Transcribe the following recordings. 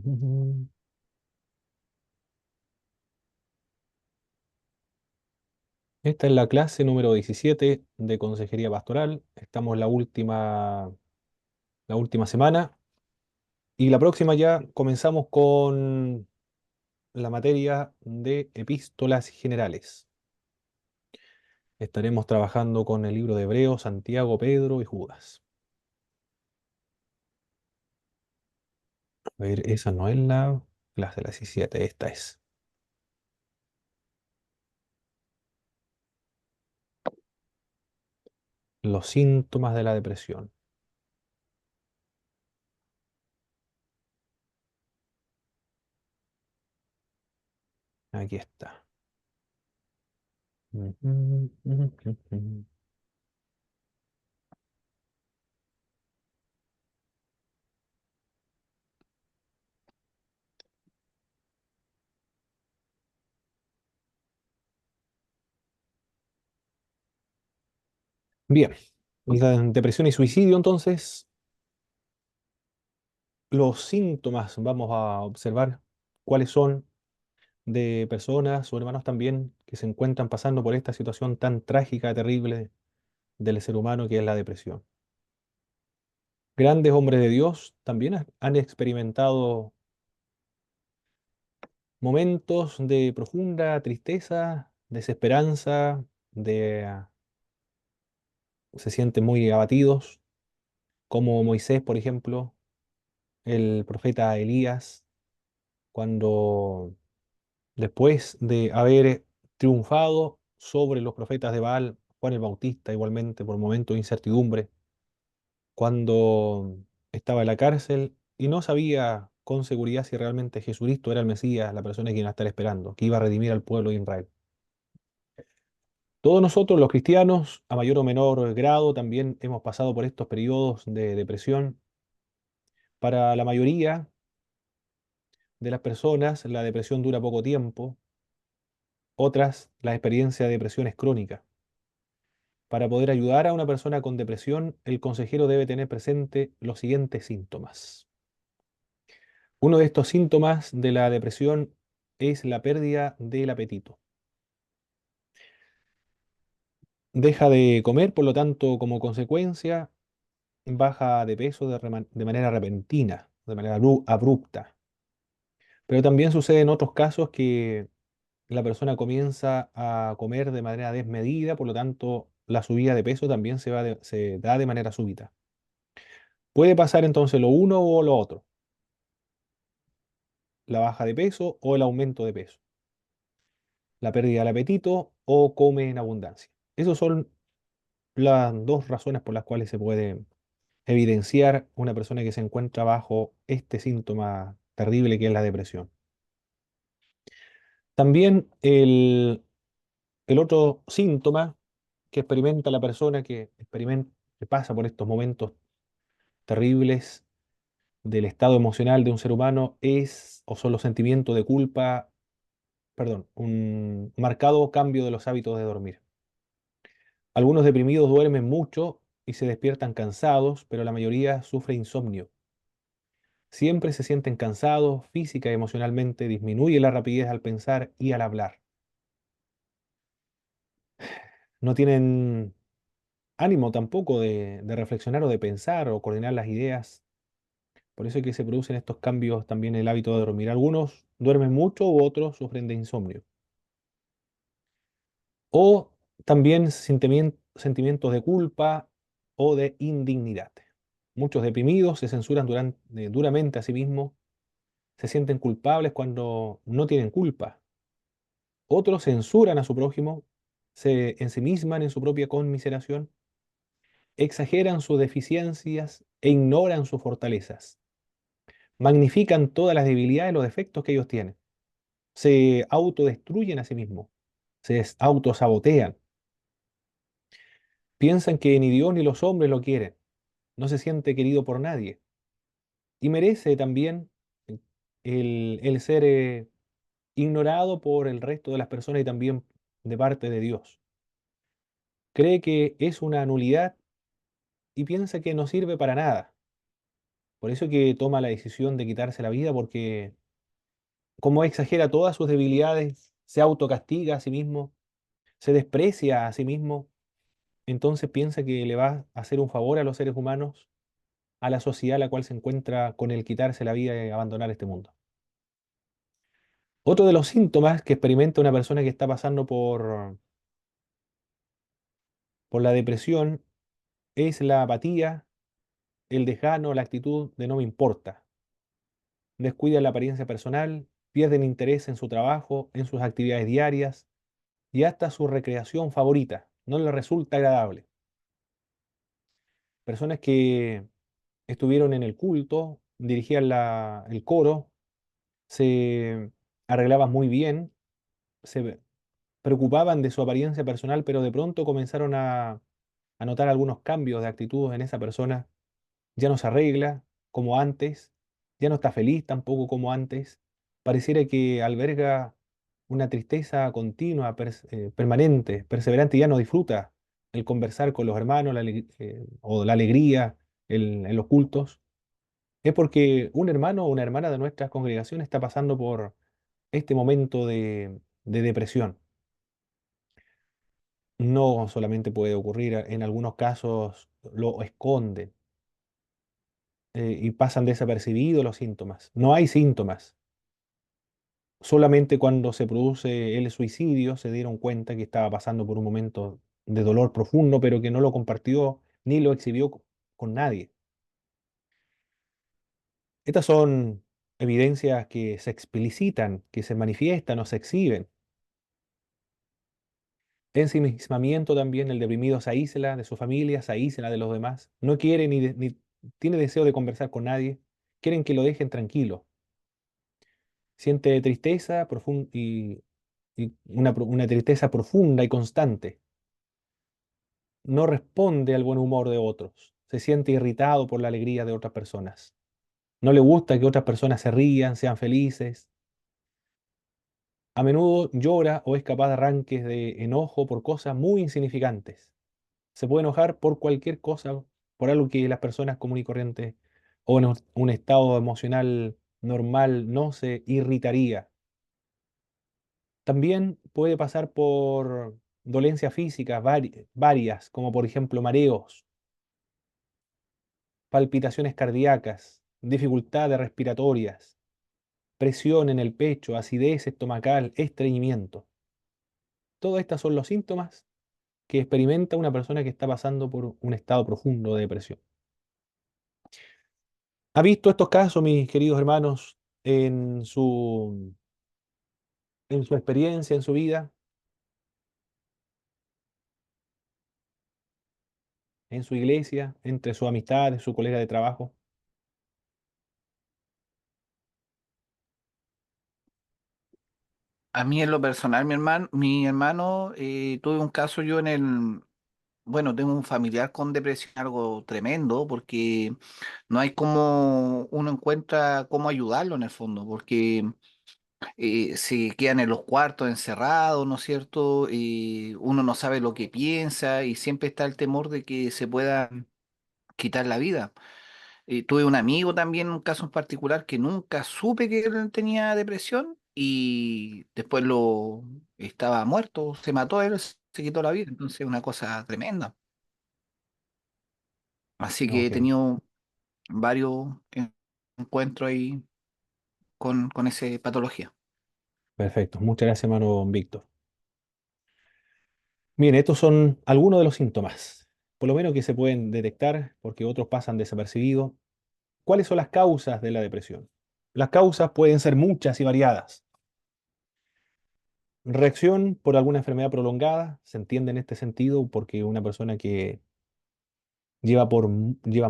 Ujú. Esta es la clase número 17 de Consejería Pastoral. Estamos la última semana y la próxima ya comenzamos con la materia de epístolas generales. Estaremos trabajando con el libro de Hebreos, Santiago, Pedro y Judas. A ver, esa no es la clase de la 17, esta es. Los síntomas de la depresión. Aquí está. Ujú, ujú, ujú. Bien, la depresión y suicidio entonces. Los síntomas, vamos a observar cuáles son de personas o hermanos también que se encuentran pasando por esta situación tan trágica, terrible del ser humano que es la depresión. Grandes hombres de Dios también han experimentado momentos de profunda tristeza, desesperanza, se sienten muy abatidos, como Moisés, por ejemplo, el profeta Elías, cuando después de haber triunfado sobre los profetas de Baal, Juan el Bautista igualmente por momentos de incertidumbre, cuando estaba en la cárcel y no sabía con seguridad si realmente Jesucristo era el Mesías, la persona que iba a estar esperando, que iba a redimir al pueblo de Israel. Todos nosotros, los cristianos, a mayor o menor grado, también hemos pasado por estos periodos de depresión. Para la mayoría de las personas, la depresión dura poco tiempo, otras, la experiencia de depresión es crónica. Para poder ayudar a una persona con depresión, el consejero debe tener presente los siguientes síntomas. Uno de estos síntomas de la depresión es la pérdida del apetito. Deja de comer, por lo tanto, como consecuencia, baja de peso de manera repentina, de manera abrupta. Pero también sucede en otros casos que la persona comienza a comer de manera desmedida, por lo tanto, la subida de peso también se da de manera súbita. Puede pasar entonces lo uno o lo otro, la baja de peso o el aumento de peso, la pérdida del apetito o come en abundancia. Esas son las dos razones por las cuales se puede evidenciar una persona que se encuentra bajo este síntoma terrible que es la depresión. También el otro síntoma que experimenta la persona que pasa por estos momentos terribles del estado emocional de un ser humano es o son los sentimientos de culpa, perdón, un marcado cambio de los hábitos de dormir. Algunos deprimidos duermen mucho y se despiertan cansados, pero la mayoría sufre insomnio. Siempre se sienten cansados física y emocionalmente, disminuye la rapidez al pensar y al hablar. No tienen ánimo tampoco de reflexionar o de pensar o coordinar las ideas. Por eso es que se producen estos cambios también en el hábito de dormir. Algunos duermen mucho u otros sufren de insomnio. O también sentimientos de culpa o de indignidad. Muchos deprimidos se censuran duramente a sí mismos, se sienten culpables cuando no tienen culpa. Otros censuran a su prójimo, se ensimisman en su propia conmiseración, exageran sus deficiencias e ignoran sus fortalezas. Magnifican todas las debilidades y los defectos que ellos tienen. Se autodestruyen a sí mismos, autosabotean. Piensan que ni Dios ni los hombres lo quieren. No se siente querido por nadie. Y merece también el ser ignorado por el resto de las personas y también de parte de Dios. Cree que es una nulidad y piensa que no sirve para nada. Por eso que toma la decisión de quitarse la vida, porque como exagera todas sus debilidades, se autocastiga a sí mismo, se desprecia a sí mismo, entonces piensa que le va a hacer un favor a los seres humanos, a la sociedad a la cual se encuentra con el quitarse la vida y abandonar este mundo. Otro de los síntomas que experimenta una persona que está pasando por la depresión es la apatía, el desgano, la actitud de no me importa. Descuida la apariencia personal, pierden interés en su trabajo, en sus actividades diarias y hasta su recreación favorita. No les resulta agradable. Personas que estuvieron en el culto, dirigían el coro, se arreglaban muy bien, se preocupaban de su apariencia personal, pero de pronto comenzaron a notar algunos cambios de actitud en esa persona. Ya no se arregla como antes, ya no está feliz tampoco como antes. Pareciera que alberga una tristeza continua, permanente, perseverante, y ya no disfruta el conversar con los hermanos o la alegría en los cultos. Es porque un hermano o una hermana de nuestra congregación está pasando por este momento de depresión. No solamente puede ocurrir, en algunos casos lo esconden y pasan desapercibidos los síntomas. No hay síntomas. Solamente cuando se produce el suicidio se dieron cuenta que estaba pasando por un momento de dolor profundo, pero que no lo compartió ni lo exhibió con nadie. Estas son evidencias que se explicitan, que se manifiestan o se exhiben. Ensimismamiento también, el deprimido se aísla de su familia, se aísla de los demás. No quiere ni tiene deseo de conversar con nadie. Quieren que lo dejen tranquilo. Siente tristeza y una tristeza profunda y constante. No responde al buen humor de otros. Se siente irritado por la alegría de otras personas. No le gusta que otras personas se rían, sean felices. A menudo llora o es capaz de arranques de enojo por cosas muy insignificantes. Se puede enojar por cualquier cosa, por algo que las personas comunes y corrientes o en un estado emocional normal no se irritaría. También puede pasar por dolencias físicas varias, como por ejemplo mareos, palpitaciones cardíacas, dificultades respiratorias, presión en el pecho, acidez estomacal, estreñimiento. Todos estos son los síntomas que experimenta una persona que está pasando por un estado profundo de depresión. ¿Ha visto estos casos, mis queridos hermanos, en su experiencia, en su vida, en su iglesia, entre sus amistades, su colega de trabajo? A mí en lo personal, mi hermano, tuve un caso yo bueno, tengo un familiar con depresión, algo tremendo, porque no hay como uno encuentra cómo ayudarlo en el fondo, porque se quedan en los cuartos encerrados, ¿no es cierto? Uno no sabe lo que piensa y siempre está el temor de que se pueda quitar la vida. Tuve un amigo también, un caso en particular, que nunca supe que él tenía depresión y después lo estaba muerto, se mató él, se quitó la vida. Entonces, una cosa tremenda. Así No, que he que tenido varios encuentros ahí con esa patología. perfecto. Muchas gracias, hermano Víctor. Bien, estos son algunos de los síntomas, por lo menos que se pueden detectar, porque otros pasan desapercibidos. ¿Cuáles son las causas de la depresión? Las causas pueden ser muchas y variadas. Reacción por alguna enfermedad prolongada, se entiende en este sentido, porque una persona que lleva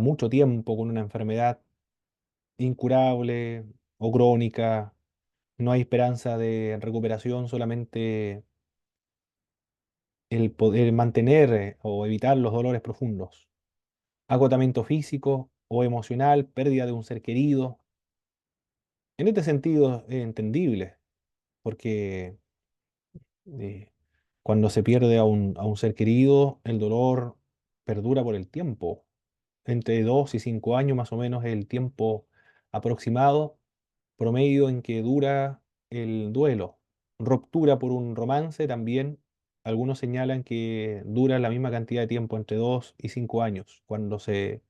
mucho tiempo con una enfermedad incurable o crónica, no hay esperanza de recuperación, solamente el poder mantener o evitar los dolores profundos. Agotamiento físico o emocional, pérdida de un ser querido. En este sentido es entendible, porque eh, cuando se pierde a un ser querido, el dolor perdura por el tiempo. entre 2 y 5 años más o menos es el tiempo aproximado, promedio en que dura el duelo. Ruptura por un romance también, algunos señalan que dura la misma cantidad de tiempo, entre 2 y 5 años, cuando se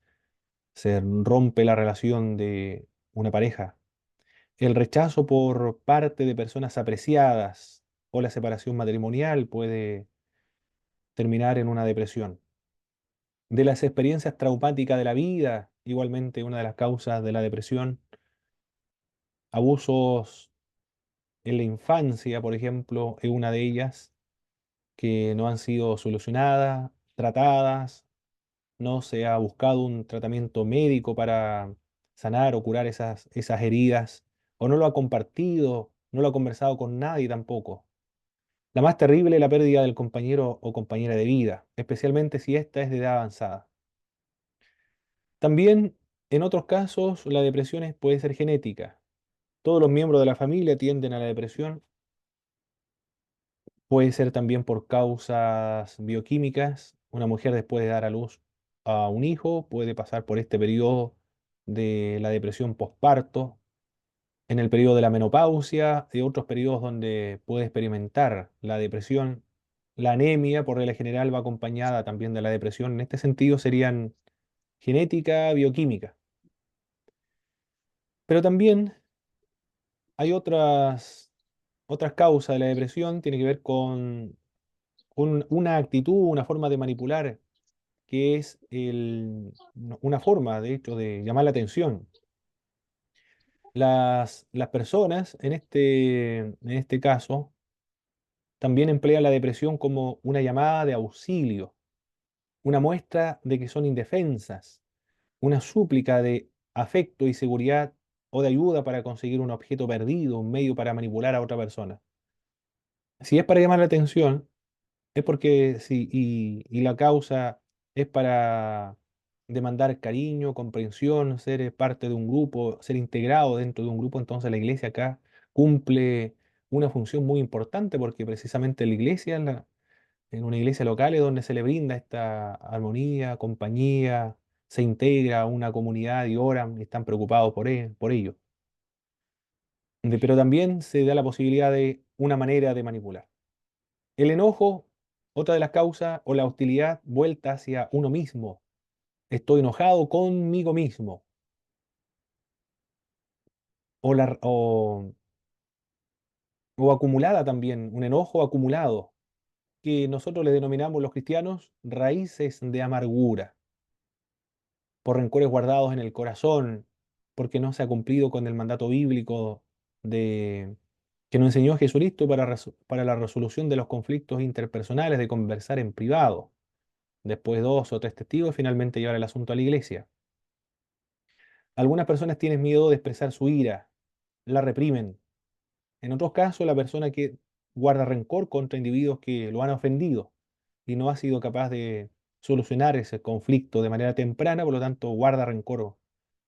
rompe la relación de una pareja. El rechazo por parte de personas apreciadas o la separación matrimonial puede terminar en una depresión. De las experiencias traumáticas de la vida, igualmente una de las causas de la depresión, abusos en la infancia, por ejemplo, es una de ellas, que no han sido solucionadas, tratadas, no se ha buscado un tratamiento médico para sanar o curar esas heridas, o no lo ha compartido, no lo ha conversado con nadie tampoco. La más terrible es la pérdida del compañero o compañera de vida, especialmente si ésta es de edad avanzada. También, en otros casos, la depresión puede ser genética. Todos los miembros de la familia tienden a la depresión. Puede ser también por causas bioquímicas. Una mujer después de dar a luz a un hijo puede pasar por este periodo de la depresión postparto, en el periodo de la menopausia y otros periodos donde puede experimentar la depresión. La anemia, por regla general, va acompañada también de la depresión. En este sentido serían genética, bioquímica. Pero también hay otras causas de la depresión, tiene que ver con una actitud, una forma de manipular, que es una forma, de hecho, de llamar la atención. Las personas, en este caso, también emplean la depresión como una llamada de auxilio, una muestra de que son indefensas, una súplica de afecto y seguridad o de ayuda para conseguir un objeto perdido, un medio para manipular a otra persona. Si es para llamar la atención, es porque sí, y la causa es para demandar cariño, comprensión, ser parte de un grupo, ser integrado dentro de un grupo. Entonces la iglesia acá cumple una función muy importante porque precisamente la iglesia, en una iglesia local es donde se le brinda esta armonía, compañía, se integra a una comunidad y oran y están preocupados por ello. Pero también se da la posibilidad de una manera de manipular. El enojo, otra de las causas, o la hostilidad vuelta hacia uno mismo. Estoy enojado conmigo mismo. O acumulada también, un enojo acumulado, que nosotros le denominamos los cristianos raíces de amargura, por rencores guardados en el corazón, porque no se ha cumplido con el mandato bíblico de, que nos enseñó Jesucristo para la resolución de los conflictos interpersonales, de conversar en privado. Después dos o tres testigos, finalmente llevar el asunto a la iglesia. Algunas personas tienen miedo de expresar su ira, la reprimen. En otros casos, la persona que guarda rencor contra individuos que lo han ofendido y no ha sido capaz de solucionar ese conflicto de manera temprana, por lo tanto, guarda rencor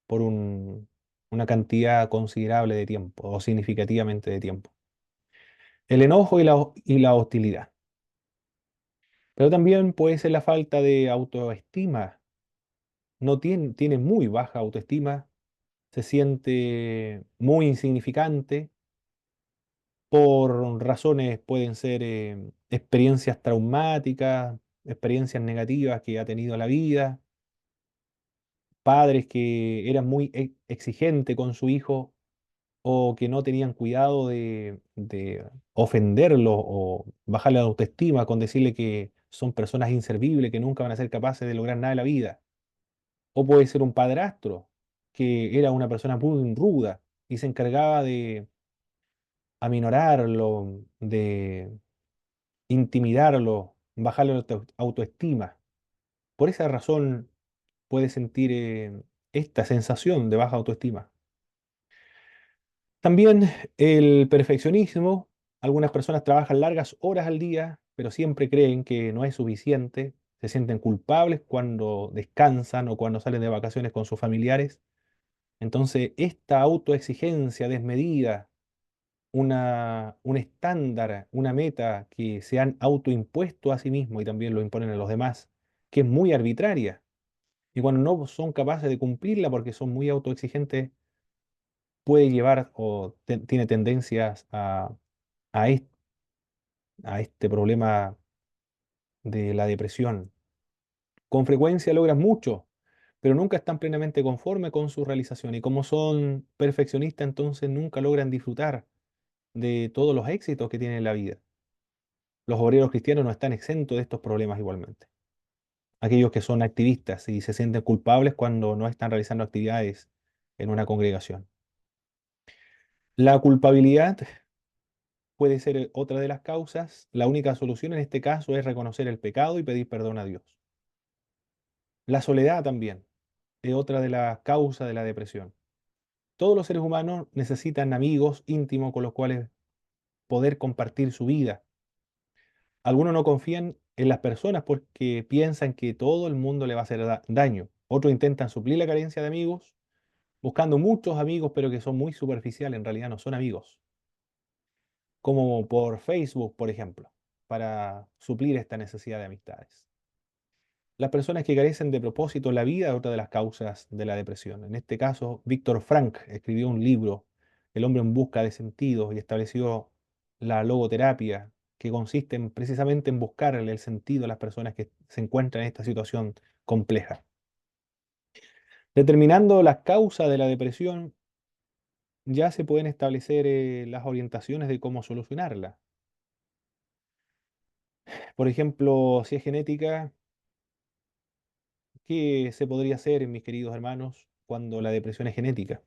por una cantidad considerable de tiempo o significativamente de tiempo. El enojo y la hostilidad. Pero también puede ser la falta de autoestima. No tiene muy baja autoestima, se siente muy insignificante por razones, pueden ser experiencias traumáticas, experiencias negativas que ha tenido en la vida, padres que eran muy exigentes con su hijo o que no tenían cuidado de ofenderlo o bajarle la autoestima con decirle que son personas inservibles, que nunca van a ser capaces de lograr nada en la vida. O puede ser un padrastro que era una persona muy ruda y se encargaba de aminorarlo, de intimidarlo, bajarle la autoestima. Por esa razón puede sentir esta sensación de baja autoestima. También el perfeccionismo. Algunas personas trabajan largas horas al día, pero siempre creen que no es suficiente. Se sienten culpables cuando descansan o cuando salen de vacaciones con sus familiares. Entonces, esta autoexigencia desmedida, un estándar, una meta que se han autoimpuesto a sí mismos y también lo imponen a los demás, que es muy arbitraria. Y cuando no son capaces de cumplirla porque son muy autoexigentes, puede llevar o tiene tendencias a, es- a este problema de la depresión. Con frecuencia logran mucho, pero nunca están plenamente conformes con su realización. Y como son perfeccionistas, entonces nunca logran disfrutar de todos los éxitos que tienen en la vida. Los obreros cristianos no están exentos de estos problemas igualmente. Aquellos que son activistas y se sienten culpables cuando no están realizando actividades en una congregación. La culpabilidad puede ser otra de las causas. La única solución en este caso es reconocer el pecado y pedir perdón a Dios. La soledad también es otra de las causas de la depresión. Todos los seres humanos necesitan amigos íntimos con los cuales poder compartir su vida. Algunos no confían en las personas porque piensan que todo el mundo le va a hacer daño. Otros intentan suplir la carencia de amigos buscando muchos amigos, pero que son muy superficiales, en realidad no son amigos. Como por Facebook, por ejemplo, para suplir esta necesidad de amistades. Las personas que carecen de propósito en la vida es otra de las causas de la depresión. En este caso, Víctor Frank escribió un libro, El hombre en busca de sentido, y estableció la logoterapia, que consiste precisamente en buscarle el sentido a las personas que se encuentran en esta situación compleja. Determinando las causas de la depresión, ya se pueden establecer las orientaciones de cómo solucionarla. Por ejemplo, si es genética, ¿qué se podría hacer, mis queridos hermanos, cuando la depresión es genética?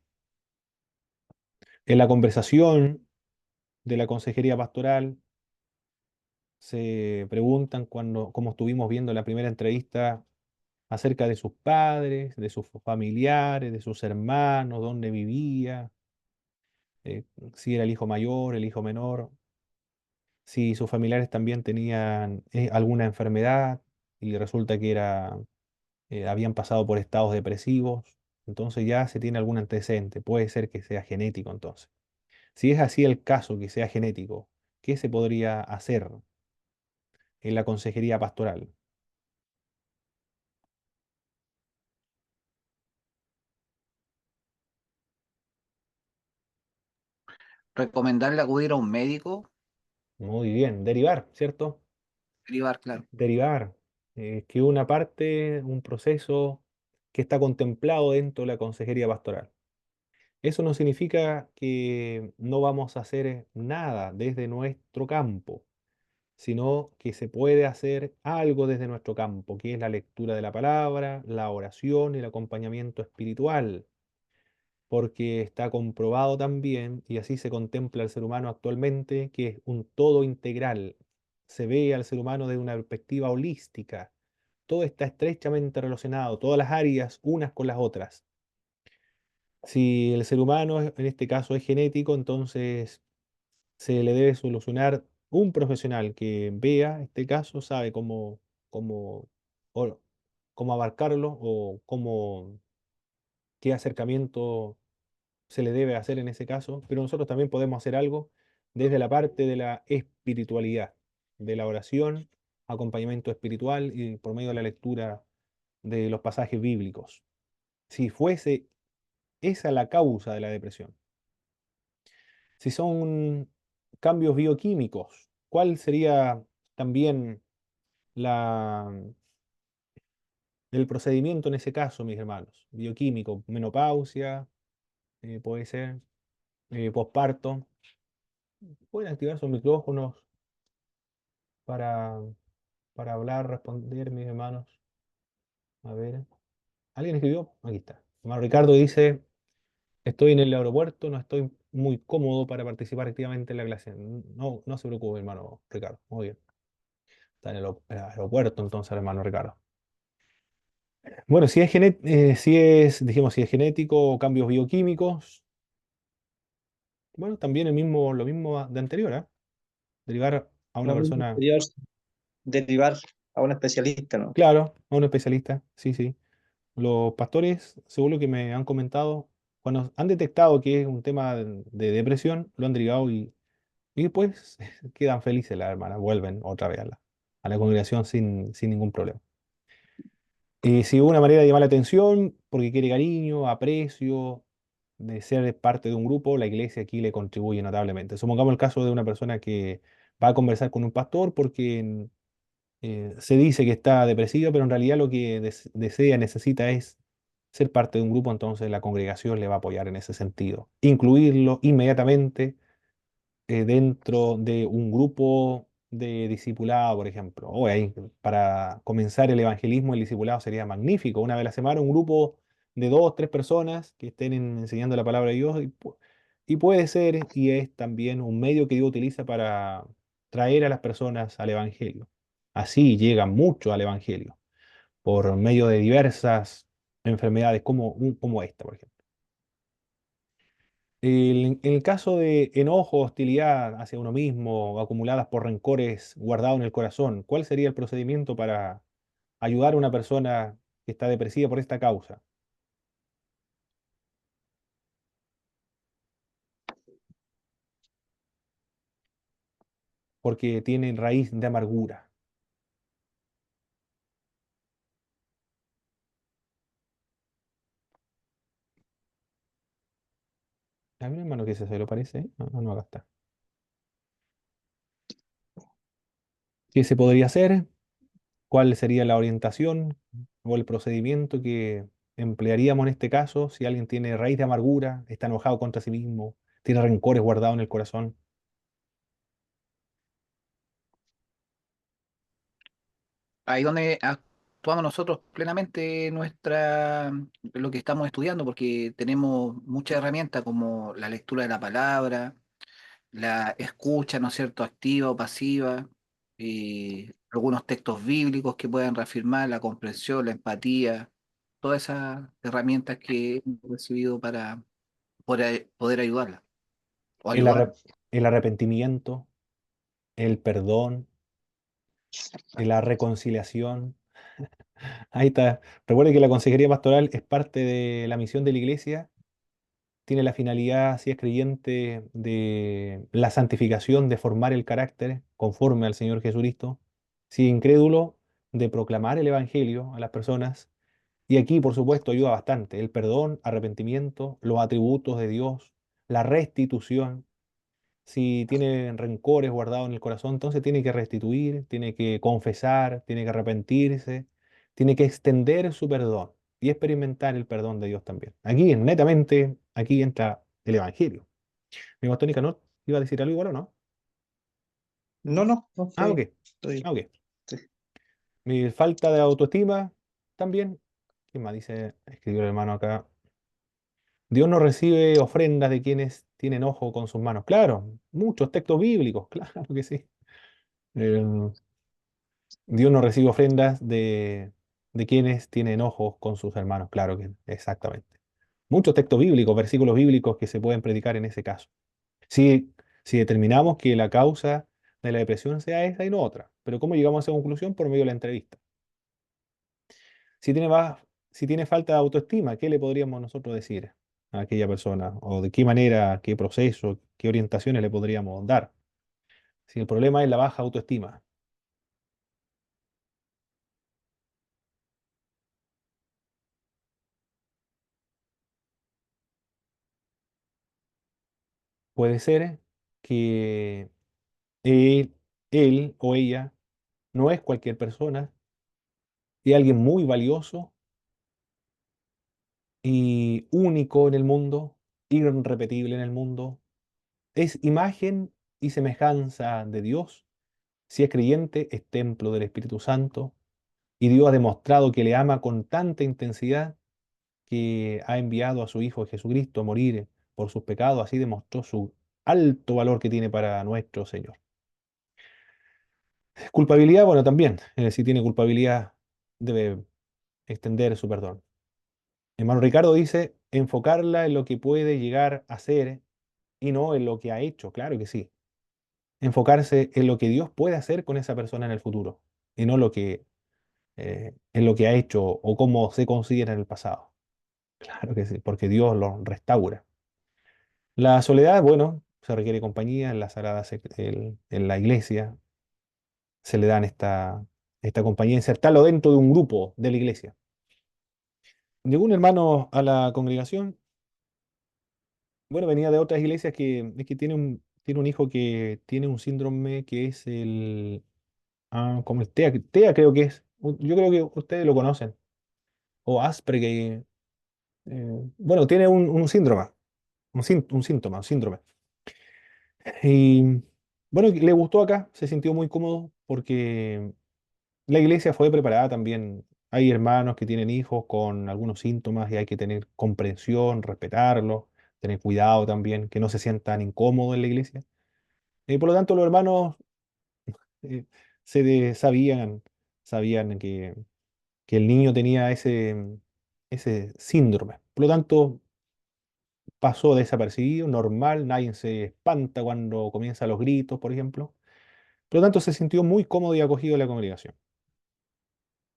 En la conversación de la consejería pastoral se preguntan cuando, como estuvimos viendo en la primera entrevista, acerca de sus padres, de sus familiares, de sus hermanos, dónde vivía, eh, si era el hijo mayor, el hijo menor, si sus familiares también tenían alguna enfermedad y resulta que habían pasado por estados depresivos, entonces ya se tiene algún antecedente, puede ser que sea genético entonces. Si es así el caso, que sea genético, ¿qué se podría hacer en la consejería pastoral? Recomendarle acudir a un médico, Muy bien, derivar, ¿cierto? derivar, claro. Derivar, que una parte, un proceso que está contemplado dentro de la consejería pastoral. Eso no significa que no vamos a hacer nada desde nuestro campo, sino que se puede hacer algo desde nuestro campo, que es la lectura de la palabra, la oración y el acompañamiento espiritual, porque está comprobado también, y así se contempla al ser humano actualmente, que es un todo integral. Se ve al ser humano desde una perspectiva holística. Todo está estrechamente relacionado, todas las áreas unas con las otras. Si el ser humano en este caso es genético, entonces se le debe solucionar un profesional que vea este caso, sabe cómo, o- cómo abarcarlo o qué acercamiento se le debe hacer en ese caso, pero nosotros también podemos hacer algo desde la parte de la espiritualidad, de la oración, acompañamiento espiritual y por medio de la lectura de los pasajes bíblicos. Si fuese esa la causa de la depresión, si son cambios bioquímicos, ¿cuál sería también la, el procedimiento en ese caso, mis hermanos? Bioquímico, menopausia, puede ser, posparto. Pueden activar sus micrófonos para, para hablar, responder, mis hermanos. A ver, ¿alguien escribió? Aquí está. Hermano Ricardo dice, estoy en el aeropuerto, no estoy muy cómodo para participar activamente en la clase. No, no se preocupe, hermano Ricardo. Muy bien. Está en el aeropuerto entonces, hermano Ricardo. Bueno, dijimos, si es genético o cambios bioquímicos, bueno, también lo mismo de anterior, ¿eh? Derivar a una Lo mismo persona, anterior, derivar a un especialista, ¿no? claro, a un especialista, sí, sí. Los pastores, según lo que me han comentado, cuando han detectado que es un tema de depresión, lo han derivado y después quedan felices las hermanas, vuelven otra vez a la congregación sin ningún problema. Si una manera de llamar la atención, porque quiere cariño, aprecio, de ser parte de un grupo, la iglesia aquí le contribuye notablemente. Supongamos el caso de una persona que va a conversar con un pastor porque se dice que está depresiva, pero en realidad lo que desea, necesita es ser parte de un grupo, entonces la congregación le va a apoyar en ese sentido. Incluirlo inmediatamente dentro de un grupo de discipulado, por ejemplo. O ahí, para comenzar el evangelismo, el discipulado sería magnífico. Una vez a la semana, un grupo de dos, tres personas que estén enseñando la palabra de Dios. Y puede ser, y es también un medio que Dios utiliza para traer a las personas al evangelio. Así llegan mucho al evangelio, por medio de diversas enfermedades como esta, por ejemplo. En el caso de enojo, hostilidad hacia uno mismo, acumuladas por rencores guardados en el corazón, ¿cuál sería el procedimiento para ayudar a una persona que está depresiva por esta causa? Porque tiene raíz de amargura. A mi hermano que se lo parece, no, no, no, acá está. ¿Qué se podría hacer? ¿Cuál sería la orientación o el procedimiento que emplearíamos en este caso si alguien tiene raíz de amargura, está enojado contra sí mismo, tiene rencores guardados en el corazón? Ahí donde actuamos nosotros plenamente lo que estamos estudiando, porque tenemos muchas herramientas como la lectura de la palabra, la escucha, ¿no es cierto?, activa o pasiva, algunos textos bíblicos que puedan reafirmar la comprensión, la empatía, todas esas herramientas que hemos recibido para poder ayudarla o El, ayudar. el arrepentimiento, el perdón, la reconciliación. Ahí está. Recuerde que la consejería pastoral es parte de la misión de la iglesia. Tiene la finalidad, si es creyente, de la santificación, de formar el carácter conforme al Señor Jesucristo. Si es incrédulo, de proclamar el Evangelio a las personas. Y aquí, por supuesto, ayuda bastante. El perdón, arrepentimiento, los atributos de Dios, la restitución. Si tiene rencores guardados en el corazón, entonces tiene que restituir, tiene que confesar, tiene que arrepentirse, tiene que extender su perdón y experimentar el perdón de Dios también. Aquí, netamente, aquí entra el Evangelio. Mi pastor Nicanor, ¿iba a decir algo igual o no? No, no, no Ah, ok. estoy, Ah, ok. sí. Mi falta de autoestima también. ¿Qué más dice? Escribió el hermano acá. Dios no recibe ofrendas de quienes tienen ojo con sus manos. Claro, muchos textos bíblicos, claro que sí. Eh, Dios no recibe ofrendas de quienes tienen ojos con sus hermanos. Claro que exactamente. Muchos textos bíblicos, versículos bíblicos que se pueden predicar en ese caso. Si, si determinamos que la causa de la depresión sea esa y no otra. Pero ¿cómo llegamos a esa conclusión? Por medio de la entrevista. Si tiene, si tiene falta de autoestima, ¿qué le podríamos nosotros decir a aquella persona? ¿O de qué manera, qué proceso, qué orientaciones le podríamos dar? Si el problema es la baja autoestima, puede ser que él, él o ella no es cualquier persona, es alguien muy valioso y único en el mundo, irrepetible en el mundo. Es imagen y semejanza de Dios. Si es creyente, es templo del Espíritu Santo. Y Dios ha demostrado que le ama con tanta intensidad que ha enviado a su Hijo Jesucristo a morir por sus pecados. Así demostró su alto valor que tiene para nuestro Señor. Culpabilidad, bueno, también. Si tiene culpabilidad, debe extender su perdón. Hermano Ricardo dice, enfocarla en lo que puede llegar a ser y no en lo que ha hecho. Claro que sí. Enfocarse en lo que Dios puede hacer con esa persona en el futuro y no en lo que ha hecho o cómo se considera en el pasado. Claro que sí, porque Dios lo restaura. La soledad, bueno, se requiere compañía en la sagrada, en la iglesia, se le dan esta compañía, insertarlo dentro de un grupo de la iglesia. Llegó un hermano a la congregación. Bueno, venía de otras iglesias que es que tiene un hijo que tiene un síndrome que es como el TEA, TEA creo que es. Yo creo que ustedes lo conocen. O Asperger. Bueno, tiene un síndrome, un síntoma, un síndrome. Y bueno, le gustó acá, se sintió muy cómodo porque la iglesia fue preparada también. Hay hermanos que tienen hijos con algunos síntomas y hay que tener comprensión, respetarlos, tener cuidado también, que no se sientan incómodos en la iglesia. Por lo tanto, los hermanos eh, sabían que el niño tenía ese síndrome. Por lo tanto, pasó desapercibido, normal, nadie se espanta cuando comienzan los gritos, por ejemplo. Por lo tanto, se sintió muy cómodo y acogido en la congregación.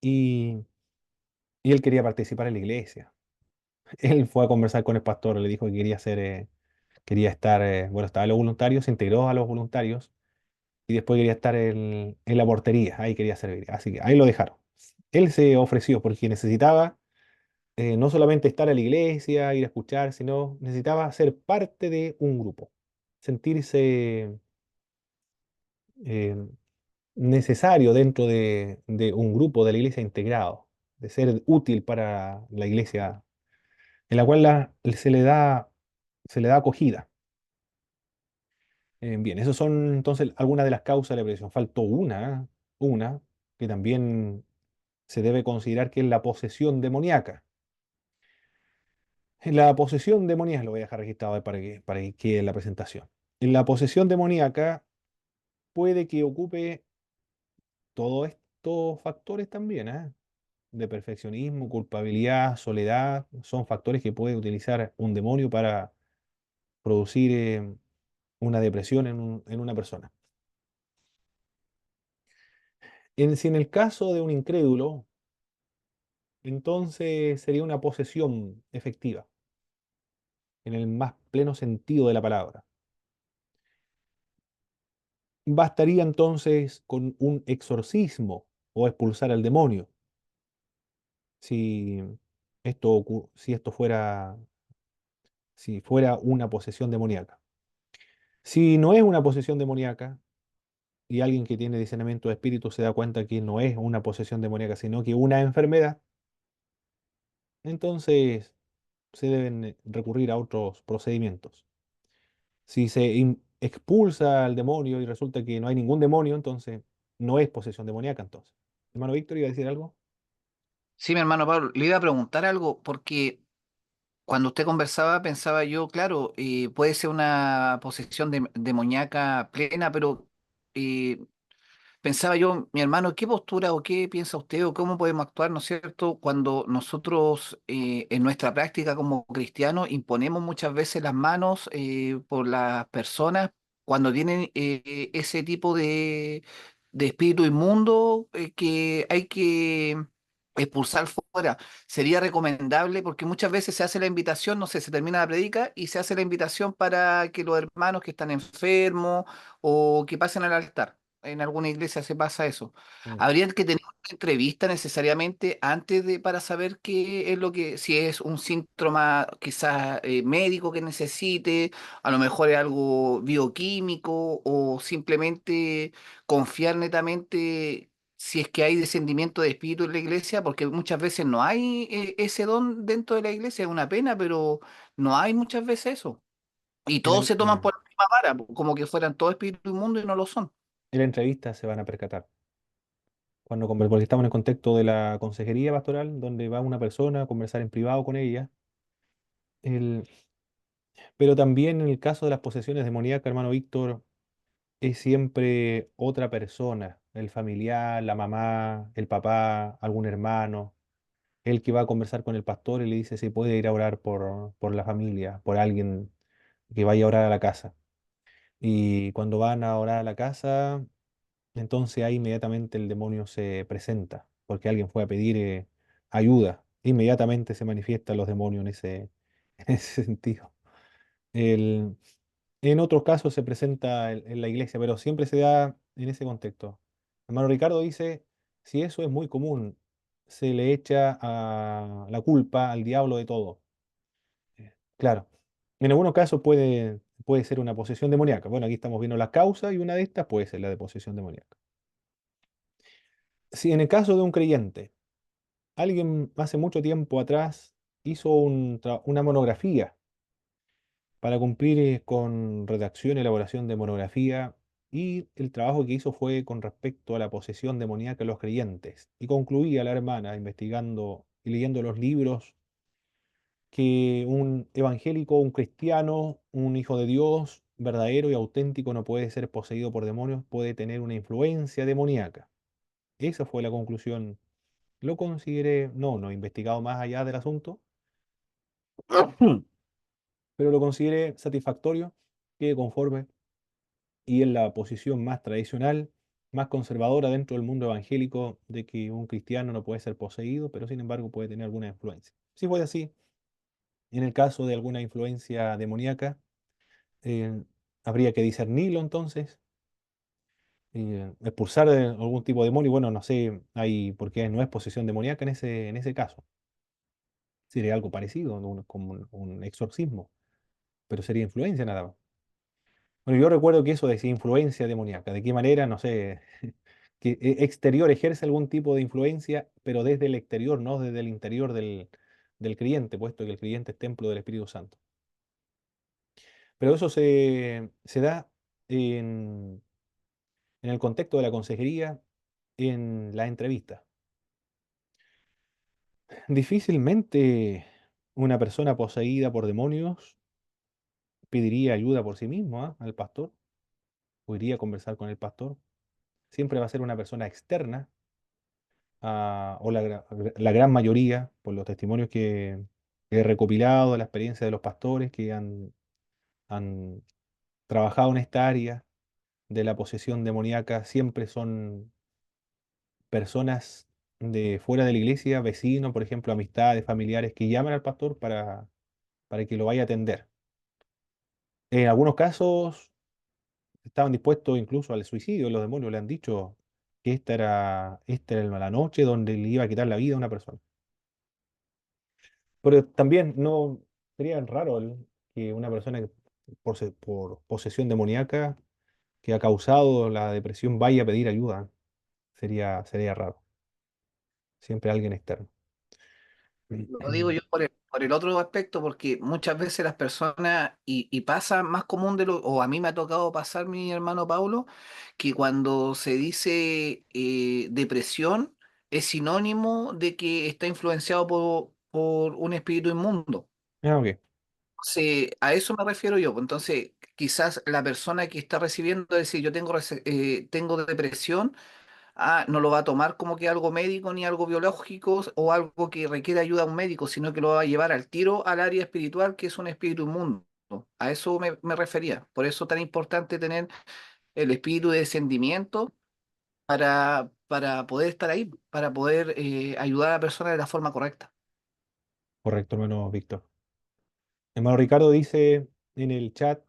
Y, y él quería participar en la iglesia. Él fue a conversar con el pastor, le dijo que quería estar, bueno, estaba en los voluntarios, se integró a los voluntarios y después quería estar en la portería, ahí quería servir. Así que ahí lo dejaron. Él se ofreció porque necesitaba no solamente estar a la iglesia, ir a escuchar, sino necesitaba ser parte de un grupo, sentirse eh, necesario dentro de un grupo de la iglesia integrado, de ser útil para la iglesia, en la cual se le da acogida. Bien, esas son entonces algunas de las causas de la depresión. Faltó una que también se debe considerar que es la posesión demoníaca. En la posesión demoníaca, lo voy a dejar registrado ahí para que quede en la presentación. En la posesión demoníaca puede que ocupe todos estos factores también, de perfeccionismo, culpabilidad, soledad, son factores que puede utilizar un demonio para producir una depresión en una persona. Si en el caso de un incrédulo, entonces sería una posesión efectiva, en el más pleno sentido de la palabra. Bastaría entonces con un exorcismo o expulsar al demonio si si esto fuera, si fuera una posesión demoníaca. Si no es una posesión demoníaca y alguien que tiene discernimiento de espíritu se da cuenta que no es una posesión demoníaca, sino que una enfermedad, entonces se deben recurrir a otros procedimientos. Si se expulsa al demonio y resulta que no hay ningún demonio, entonces no es posesión demoníaca entonces. Hermano Víctor, ¿iba a decir algo? Sí, mi hermano Pablo, le iba a preguntar algo porque cuando usted conversaba pensaba yo, claro, puede ser una posesión demoníaca plena, pero eh, pensaba yo, mi hermano, ¿qué postura o qué piensa usted o cómo podemos actuar, ¿no es cierto?, cuando nosotros en nuestra práctica como cristianos imponemos muchas veces las manos por las personas cuando tienen ese tipo de espíritu inmundo que hay que expulsar fuera. Sería recomendable porque muchas veces se hace la invitación, no sé, se termina la predica y se hace la invitación para que los hermanos que están enfermos o que pasen al altar. En alguna iglesia se pasa eso. Mm. Habría que tener una entrevista necesariamente antes de para saber qué es lo que, si es un síntoma quizás médico que necesite, a lo mejor es algo bioquímico o simplemente confiar netamente si es que hay descendimiento de espíritu en la iglesia, porque muchas veces no hay ese don dentro de la iglesia, es una pena, pero no hay muchas veces eso. Y En, todos el- se toman eh, por la misma vara, como que fueran todos espíritus inmundos y no lo son. en la entrevista se van a percatar. Porque estamos en el contexto de la consejería pastoral, donde va una persona a conversar en privado con ella. El- pero también en el caso de las posesiones demoníacas, hermano Víctor, es siempre otra persona, el familiar, la mamá, el papá, algún hermano, el que va a conversar con el pastor y le dice si puede ir a orar por la familia, por alguien que vaya a orar a la casa. Y cuando van a orar a la casa, entonces ahí inmediatamente el demonio se presenta, porque alguien fue a pedir ayuda. Inmediatamente se manifiestan los demonios en ese sentido. El, en otros casos se presenta en la iglesia, pero siempre se da en ese contexto. Hermano Ricardo dice, si eso es muy común, se le echa a la culpa al diablo de todo. Claro, en algunos casos puede ser una posesión demoníaca. Bueno, aquí estamos viendo las causas y una de estas puede ser la de posesión demoníaca. Si en el caso de un creyente, alguien hace mucho tiempo atrás hizo una monografía para cumplir con redacción y elaboración de monografía, y el trabajo que hizo fue con respecto a la posesión demoníaca en los creyentes. Y concluía la hermana investigando y leyendo los libros que un evangélico, un cristiano, un hijo de Dios verdadero y auténtico no puede ser poseído por demonios, puede tener una influencia demoníaca. Esa fue la conclusión. Lo consideré, no he investigado más allá del asunto, pero lo consideré satisfactorio, que conforme y en la posición más tradicional, más conservadora dentro del mundo evangélico, de que un cristiano no puede ser poseído, pero sin embargo puede tener alguna influencia. Si fue así, en el caso de alguna influencia demoníaca, eh, habría que discernirlo entonces, expulsar algún tipo de demonio. Bueno, no sé, porque no es posesión demoníaca en ese caso. Sería algo parecido, ¿no? Como un exorcismo, pero sería influencia nada más. Bueno, yo recuerdo que eso decía influencia demoníaca. ¿De qué manera? No sé. Que exterior ejerce algún tipo de influencia, pero desde el exterior, no desde el interior del creyente, puesto que el creyente es templo del Espíritu Santo. Pero eso se da en, en el contexto de la consejería, en la entrevista. Difícilmente una persona poseída por demonios pediría ayuda por sí mismo, al pastor, o iría a conversar con el pastor. Siempre va a ser una persona externa, o la gran mayoría, por los testimonios que he recopilado, la experiencia de los pastores que han trabajado en esta área de la posesión demoníaca, siempre son personas de fuera de la iglesia, vecinos, por ejemplo, amistades, familiares, que llaman al pastor para que lo vaya a atender. En algunos casos estaban dispuestos incluso al suicidio. Los demonios le han dicho que esta era la noche donde le iba a quitar la vida a una persona. Pero también no sería raro que una persona que por posesión demoníaca que ha causado la depresión vaya a pedir ayuda. Sería raro. Siempre alguien externo. Lo digo yo por el otro aspecto, porque muchas veces las personas, y pasa más común o a mí me ha tocado pasar, mi hermano Paulo, que cuando se dice depresión es sinónimo de que está influenciado por un espíritu inmundo. Ok, A eso me refiero yo. Pues, entonces, quizás la persona que está recibiendo, decir, yo tengo depresión. No lo va a tomar como que algo médico ni algo biológico o algo que requiere ayuda a un médico, sino que lo va a llevar al tiro al área espiritual, que es un espíritu inmundo. A eso me refería. Por eso tan importante tener el espíritu de descendimiento para poder estar ahí, para poder ayudar a la persona de la forma correcta. correcto, hermano Víctor. Hermano Ricardo dice en el chat,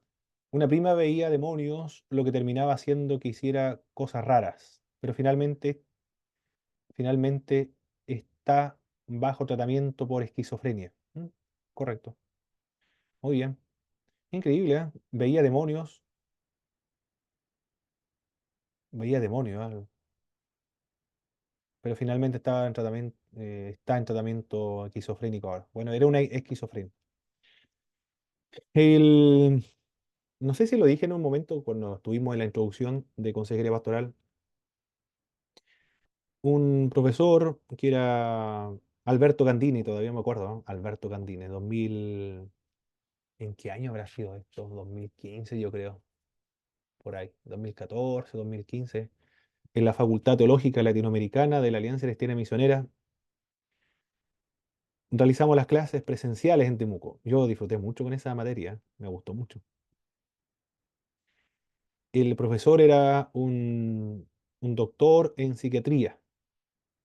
una prima veía demonios, lo que terminaba haciendo que hiciera cosas raras, pero finalmente está bajo tratamiento por esquizofrenia. Correcto. Muy bien. Increíble, ¿eh? Veía demonios, pero finalmente está en tratamiento esquizofrénico ahora. Bueno, era una esquizofrenia. El, no sé si lo dije en un momento cuando estuvimos en la introducción de consejería pastoral. Un profesor que era Alberto Candini, todavía me acuerdo, ¿no? Alberto Candini, 2000, ¿en qué año habrá sido esto? 2015, yo creo, por ahí, 2014, 2015, en la Facultad Teológica Latinoamericana de la Alianza Cristiana Misionera. Realizamos las clases presenciales en Temuco. Yo disfruté mucho con esa materia, me gustó mucho. El profesor era un doctor en psiquiatría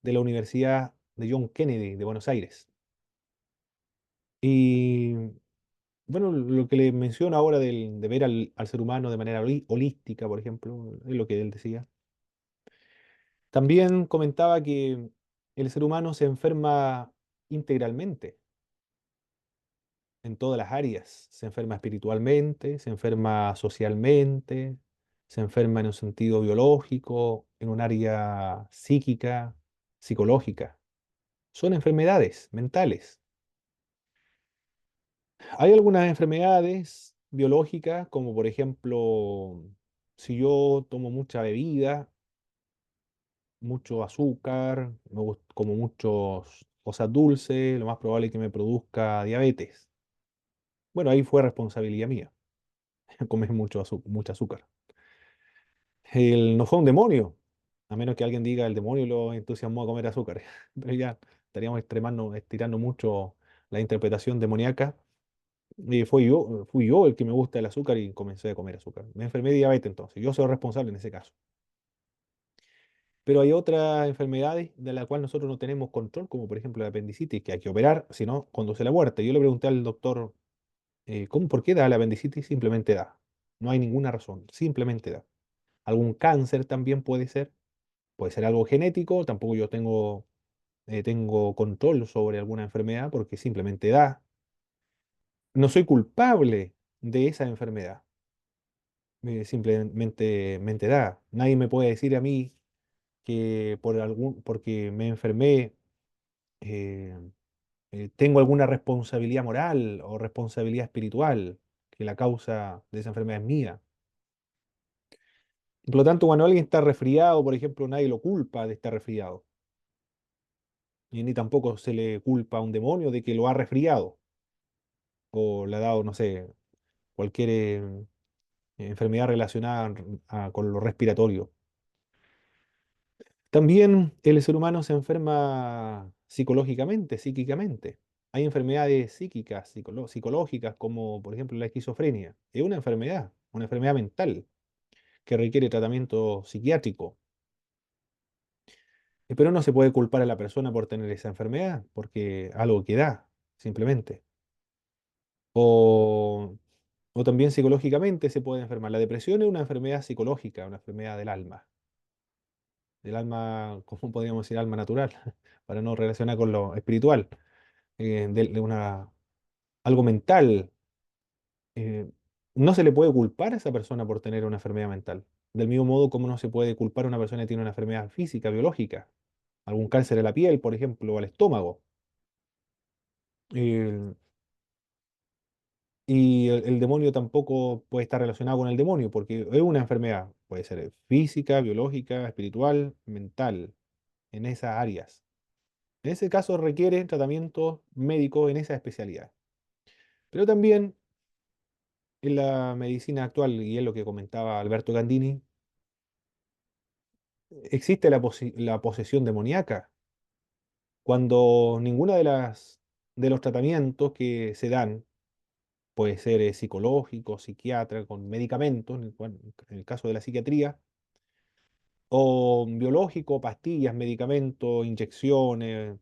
de la Universidad de John Kennedy de Buenos Aires. Y bueno, lo que le menciono ahora de ver al ser humano de manera holística, por ejemplo, es lo que él decía. También comentaba que el ser humano se enferma integralmente, en todas las áreas. Se enferma espiritualmente, se enferma socialmente, se enferma en un sentido biológico, en un área psíquica, psicológica. Son enfermedades mentales. Hay algunas enfermedades biológicas, como por ejemplo, si yo tomo mucha bebida, mucho azúcar, como muchos cosas dulces, lo más probable es que me produzca diabetes. Bueno, ahí fue responsabilidad mía, comer mucho azúcar. No fue un demonio, a menos que alguien diga el demonio lo entusiasmó a comer azúcar. Pero ya estaríamos estirando mucho la interpretación demoníaca. Y fui yo el que me gusta el azúcar y comencé a comer azúcar. Me enfermé de diabetes entonces. Yo soy responsable en ese caso. Pero hay otras enfermedades de las cuales nosotros no tenemos control, como por ejemplo la apendicitis, que hay que operar, si no, conduce a la muerte. Yo le pregunté al doctor, por qué da la apendicitis? Simplemente da. No hay ninguna razón, simplemente da. Algún cáncer también puede ser algo genético, tampoco yo tengo control sobre alguna enfermedad porque simplemente da. No soy culpable de esa enfermedad, simplemente da. Nadie me puede decir a mí que porque me enfermé, eh, tengo alguna responsabilidad moral o responsabilidad espiritual, que la causa de esa enfermedad es mía. Por lo tanto, cuando alguien está resfriado, por ejemplo, nadie lo culpa de estar resfriado. Y ni tampoco se le culpa a un demonio de que lo ha resfriado o le ha dado, no sé, cualquier enfermedad relacionada con lo respiratorio. También el ser humano se enferma psicológicamente, psíquicamente. Hay enfermedades psíquicas, psicológicas, como por ejemplo la esquizofrenia. Es una enfermedad mental que requiere tratamiento psiquiátrico. Pero no se puede culpar a la persona por tener esa enfermedad, porque algo que da, simplemente. O, o también psicológicamente se puede enfermar. La depresión es una enfermedad psicológica, una enfermedad del alma, ¿cómo podríamos decir? Alma natural, para no relacionar con lo espiritual, algo mental. eh, no se le puede culpar a esa persona por tener una enfermedad mental. Del mismo modo como no se puede culpar a una persona que tiene una enfermedad física, biológica, algún cáncer de la piel, por ejemplo, o al estómago. Eh, Y el demonio tampoco puede estar relacionado con el demonio, porque es una enfermedad. Puede ser física, biológica, espiritual, mental, en esas áreas. En ese caso requiere tratamiento médico en esa especialidad. Pero también en la medicina actual, y es lo que comentaba Alberto Gandini, existe la posesión demoníaca, cuando ninguna de los tratamientos que se dan puede ser psicológico, psiquiatra, con medicamentos, en el caso de la psiquiatría, o biológico, pastillas, medicamentos, inyecciones,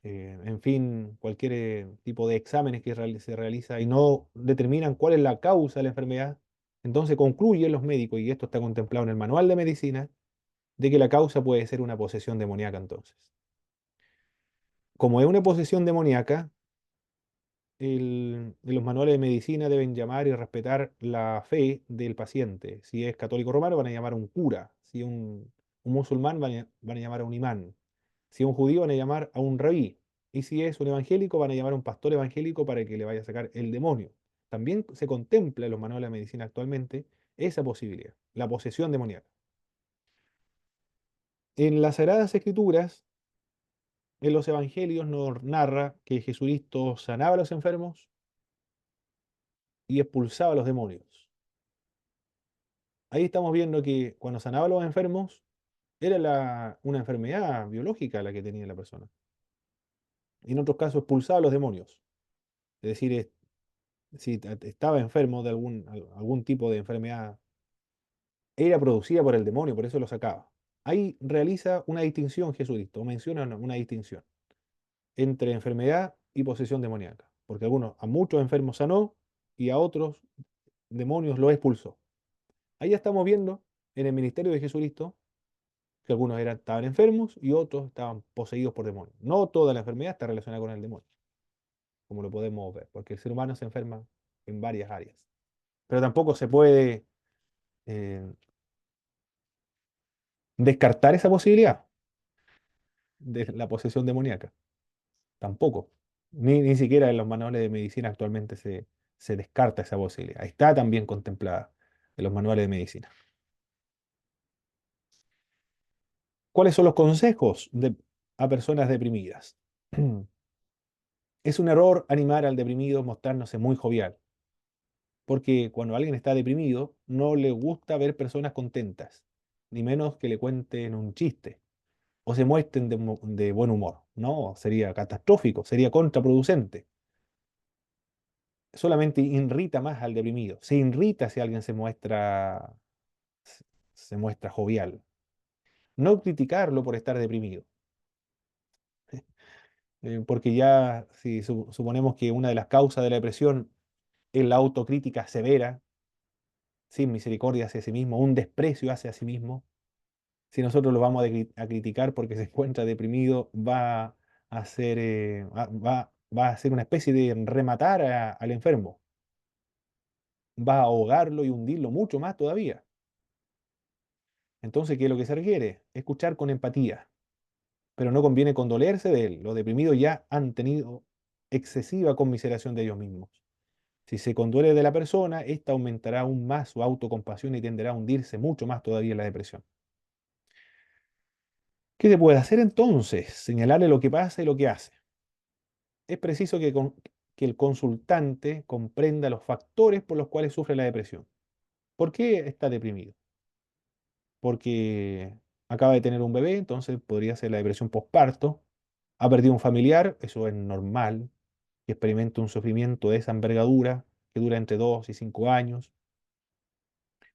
en fin, cualquier tipo de exámenes que se realiza y no determinan cuál es la causa de la enfermedad, entonces concluyen los médicos, y esto está contemplado en el manual de medicina, de que la causa puede ser una posesión demoníaca entonces. Como es una posesión demoníaca, en los manuales de medicina deben llamar y respetar la fe del paciente. Si es católico romano, van a llamar a un cura. Si es un musulmán, van a llamar a un imán. Si es un judío, van a llamar a un rabí. Y si es un evangélico, van a llamar a un pastor evangélico para que le vaya a sacar el demonio. También se contempla en los manuales de medicina actualmente esa posibilidad, la posesión demoníaca. En las Sagradas Escrituras, en los evangelios, nos narra que Jesucristo sanaba a los enfermos y expulsaba a los demonios. Ahí estamos viendo que cuando sanaba a los enfermos, era una enfermedad biológica la que tenía la persona. Y en otros casos expulsaba a los demonios. Es decir, si estaba enfermo de algún tipo de enfermedad, era producida por el demonio, por eso lo sacaba. Ahí realiza una distinción Jesucristo, o menciona una distinción entre enfermedad y posesión demoníaca. Porque a muchos enfermos sanó y a otros demonios los expulsó. Ahí ya estamos viendo en el ministerio de Jesucristo que algunos estaban enfermos y otros estaban poseídos por demonios. No toda la enfermedad está relacionada con el demonio, como lo podemos ver, porque el ser humano se enferma en varias áreas. Pero tampoco se puede eh, descartar esa posibilidad de la posesión demoníaca. Tampoco. Ni siquiera en los manuales de medicina actualmente se descarta esa posibilidad. Está también contemplada en los manuales de medicina. ¿Cuáles son los consejos a personas deprimidas? Es un error animar al deprimido mostrándose muy jovial, porque cuando alguien está deprimido no le gusta ver personas contentas, ni menos que le cuenten un chiste o se muestren de buen humor. No, sería catastrófico, sería contraproducente. Solamente irrita más al deprimido. Se irrita si alguien se muestra jovial. No criticarlo por estar deprimido. Porque ya si suponemos que una de las causas de la depresión es la autocrítica severa, sin misericordia hacia sí mismo, un desprecio hacia sí mismo, si nosotros lo vamos a criticar porque se encuentra deprimido, va a hacer una especie de rematar al enfermo, va a ahogarlo y hundirlo mucho más todavía. Entonces, ¿qué es lo que se requiere? Escuchar con empatía, pero no conviene condolerse de él. Los deprimidos ya han tenido excesiva conmiseración de ellos mismos. Si se conduele de la persona, ésta aumentará aún más su autocompasión y tenderá a hundirse mucho más todavía en la depresión. ¿Qué se puede hacer entonces? Señalarle lo que pasa y lo que hace. Es preciso que el consultante comprenda los factores por los cuales sufre la depresión. ¿Por qué está deprimido? Porque acaba de tener un bebé, entonces podría ser la depresión postparto. Ha perdido un familiar, eso es normal, que experimenta un sufrimiento de esa envergadura que dura entre 2 y 5 años.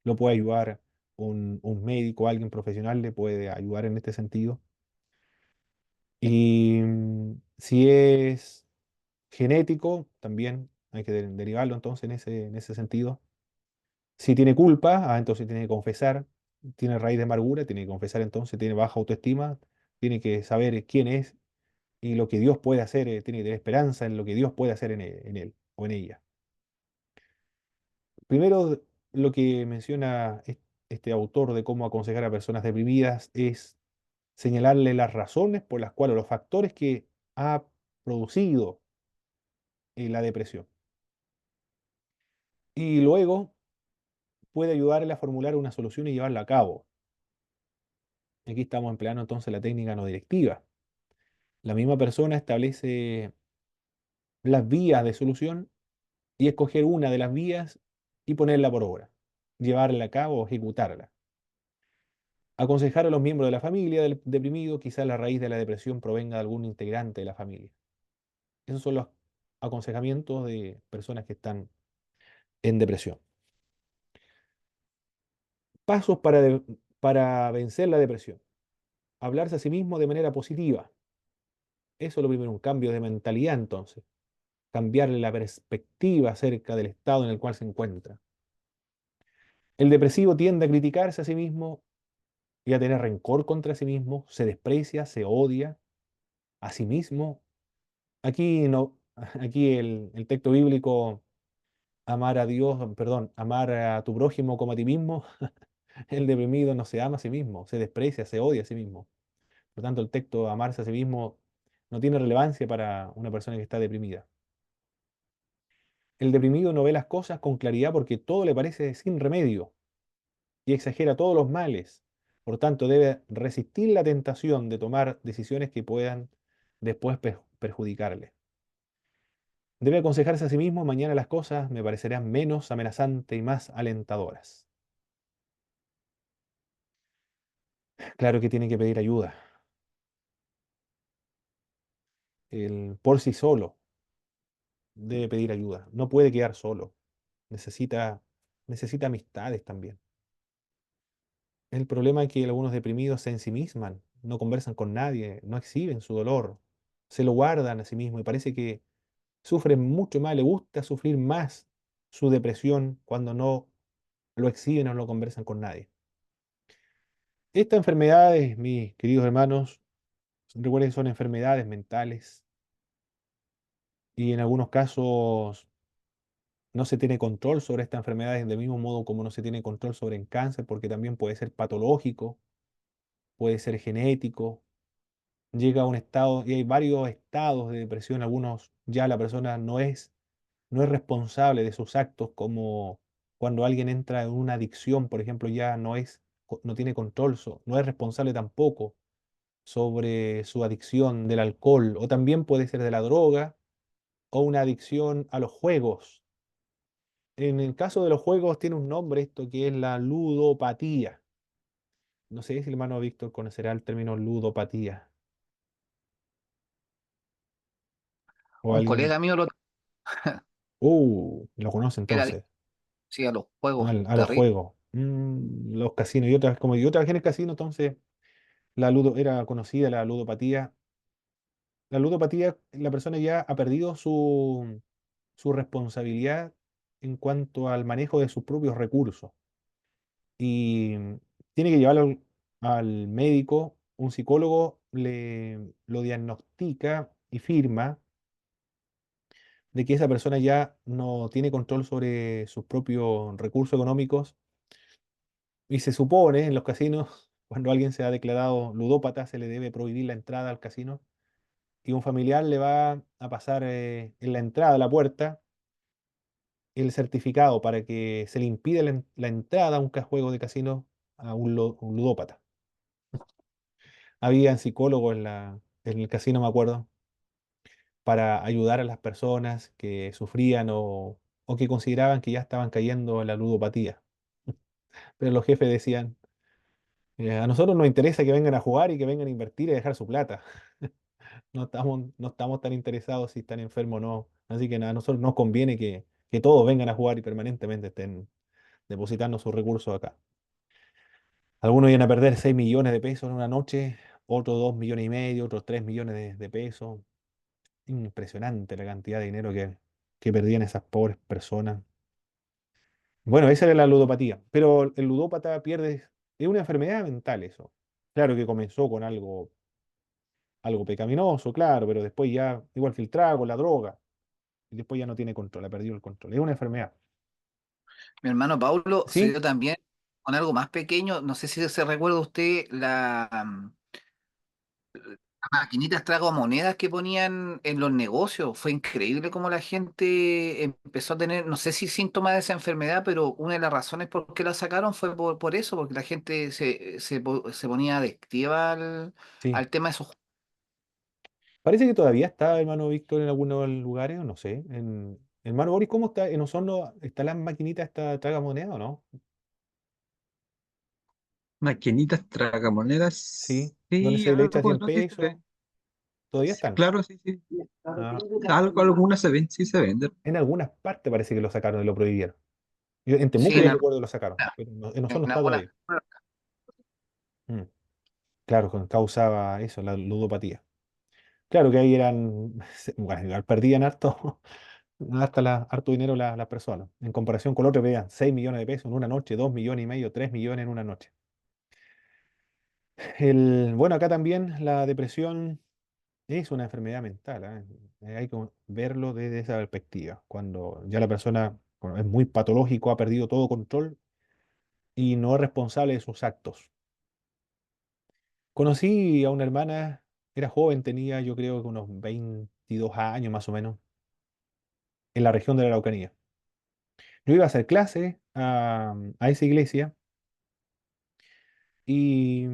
Lo puede ayudar un médico, alguien profesional le puede ayudar en este sentido. Y si es genético, también hay que derivarlo entonces en ese sentido. Si tiene culpa, entonces tiene que confesar. Tiene raíz de amargura, tiene que confesar entonces, tiene baja autoestima, tiene que saber quién es y lo que Dios puede hacer, tiene que tener esperanza en lo que Dios puede hacer en él o en ella. Primero, lo que menciona este autor de cómo aconsejar a personas deprimidas es señalarle las razones por las cuales, los factores que ha producido la depresión. Y luego puede ayudarle a formular una solución y llevarla a cabo. Aquí estamos empleando entonces la técnica no directiva. La misma persona establece las vías de solución y escoger una de las vías y ponerla por obra, llevarla a cabo o ejecutarla. Aconsejar a los miembros de la familia del deprimido, quizás la raíz de la depresión provenga de algún integrante de la familia. Esos son los aconsejamientos de personas que están en depresión. Pasos para vencer la depresión. Hablarse a sí mismo de manera positiva. Eso es lo primero, un cambio de mentalidad entonces. Cambiarle la perspectiva acerca del estado en el cual se encuentra. El depresivo tiende a criticarse a sí mismo y a tener rencor contra sí mismo, se desprecia, se odia a sí mismo. Aquí no, aquí el texto bíblico, amar a Dios, perdón, amar a tu prójimo como a ti mismo, el deprimido no se ama a sí mismo, se desprecia, se odia a sí mismo. Por lo tanto, el texto amarse a sí mismo no tiene relevancia para una persona que está deprimida. El deprimido no ve las cosas con claridad porque todo le parece sin remedio y exagera todos los males. Por tanto, debe resistir la tentación de tomar decisiones que puedan después perjudicarle. Debe aconsejarse a sí mismo, mañana las cosas me parecerán menos amenazantes y más alentadoras. Claro que tiene que pedir ayuda. Por sí solo debe pedir ayuda. No puede quedar solo. Necesita, necesita amistades también. El problema es que algunos deprimidos se ensimisman, no conversan con nadie, no exhiben su dolor, se lo guardan a sí mismo y parece que sufren mucho más, le gusta sufrir más su depresión cuando no lo exhiben o no conversan con nadie. Estas enfermedades, mis queridos hermanos, recuerden que son enfermedades mentales y en algunos casos no se tiene control sobre estas enfermedades del mismo modo como no se tiene control sobre el cáncer, porque también puede ser patológico, puede ser genético, llega a un estado, y hay varios estados de depresión, algunos ya la persona no es responsable de sus actos, como cuando alguien entra en una adicción, por ejemplo, ya no tiene control, no es responsable tampoco sobre su adicción del alcohol, o también puede ser de la droga, o una adicción a los juegos. En el caso de los juegos tiene un nombre esto que es la ludopatía. No sé si el hermano Víctor conocerá el término ludopatía. O Un alguien. colega mío Lo conoce era entonces. sí, a los juegos A los terribles. juegos. Los casinos. Como yo trabajé en el casino, entonces era conocida la ludopatía. La ludopatía, la persona ya ha perdido su responsabilidad en cuanto al manejo de sus propios recursos. Y tiene que llevarlo al médico, un psicólogo lo diagnostica y firma de que esa persona ya no tiene control sobre sus propios recursos económicos y se supone en los casinos, cuando alguien se ha declarado ludópata, se le debe prohibir la entrada al casino y un familiar le va a pasar en la entrada, a la puerta, el certificado para que se le impida la entrada a un juego de casino a un ludópata. Había psicólogos en el casino, me acuerdo, para ayudar a las personas que sufrían o que consideraban que ya estaban cayendo en la ludopatía. Pero los jefes decían, a nosotros nos interesa que vengan a jugar y que vengan a invertir y dejar su plata. No estamos tan interesados si están enfermos o no. Así que a nosotros nos conviene que todos vengan a jugar y permanentemente estén depositando sus recursos acá. Algunos iban a perder 6 millones de pesos en una noche, otros 2 millones y medio, otros 3 millones de pesos. Impresionante la cantidad de dinero que perdían esas pobres personas. Bueno, esa era la ludopatía. Pero el ludópata pierde, es una enfermedad mental eso. Claro que comenzó con algo pecaminoso, claro, pero después ya, igual que el trago, la droga, y después ya no tiene control, ha perdido el control. Es una enfermedad. Mi hermano Paulo se ¿Sí? dio también con algo más pequeño. No sé si se recuerda usted las maquinitas tragamonedas que ponían en los negocios. Fue increíble cómo la gente empezó a tener, no sé si síntomas de esa enfermedad, pero una de las razones por qué la sacaron fue por eso, porque la gente se ponía adictiva Sí. al tema de esos. Parece que todavía está hermano Víctor en algunos lugares, o no sé. Hermano Boris, ¿cómo está? ¿En Osorno está la maquinita esta tragamoneda o no? Maquinitas tragamonedas. Sí. Donde Sí, se le echa algo, 100 ¿no? Sí se pesos. ve. Todavía Sí, están. claro, sí, sí. Ah, Algo, algunas se ven, sí se venden. en algunas partes parece que lo sacaron y lo prohibieron. En Sí, Temuco yo recuerdo que lo sacaron, pero en Osorno en está algunas. todavía. Mm, Claro, causaba eso, la ludopatía. Claro que ahí bueno, igual perdían harto dinero las personas. En comparación con lo otro, veían 6 millones de pesos en una noche, 2 millones y medio, 3 millones en una noche. Bueno, acá también la depresión es una enfermedad mental, ¿eh? Hay que verlo desde esa perspectiva. Cuando ya la persona bueno, es muy patológico, ha perdido todo control y no es responsable de sus actos. Conocí a una hermana, era joven, tenía yo creo que unos 22 años más o menos, en la región de la Araucanía. Yo iba a hacer clase a esa iglesia y,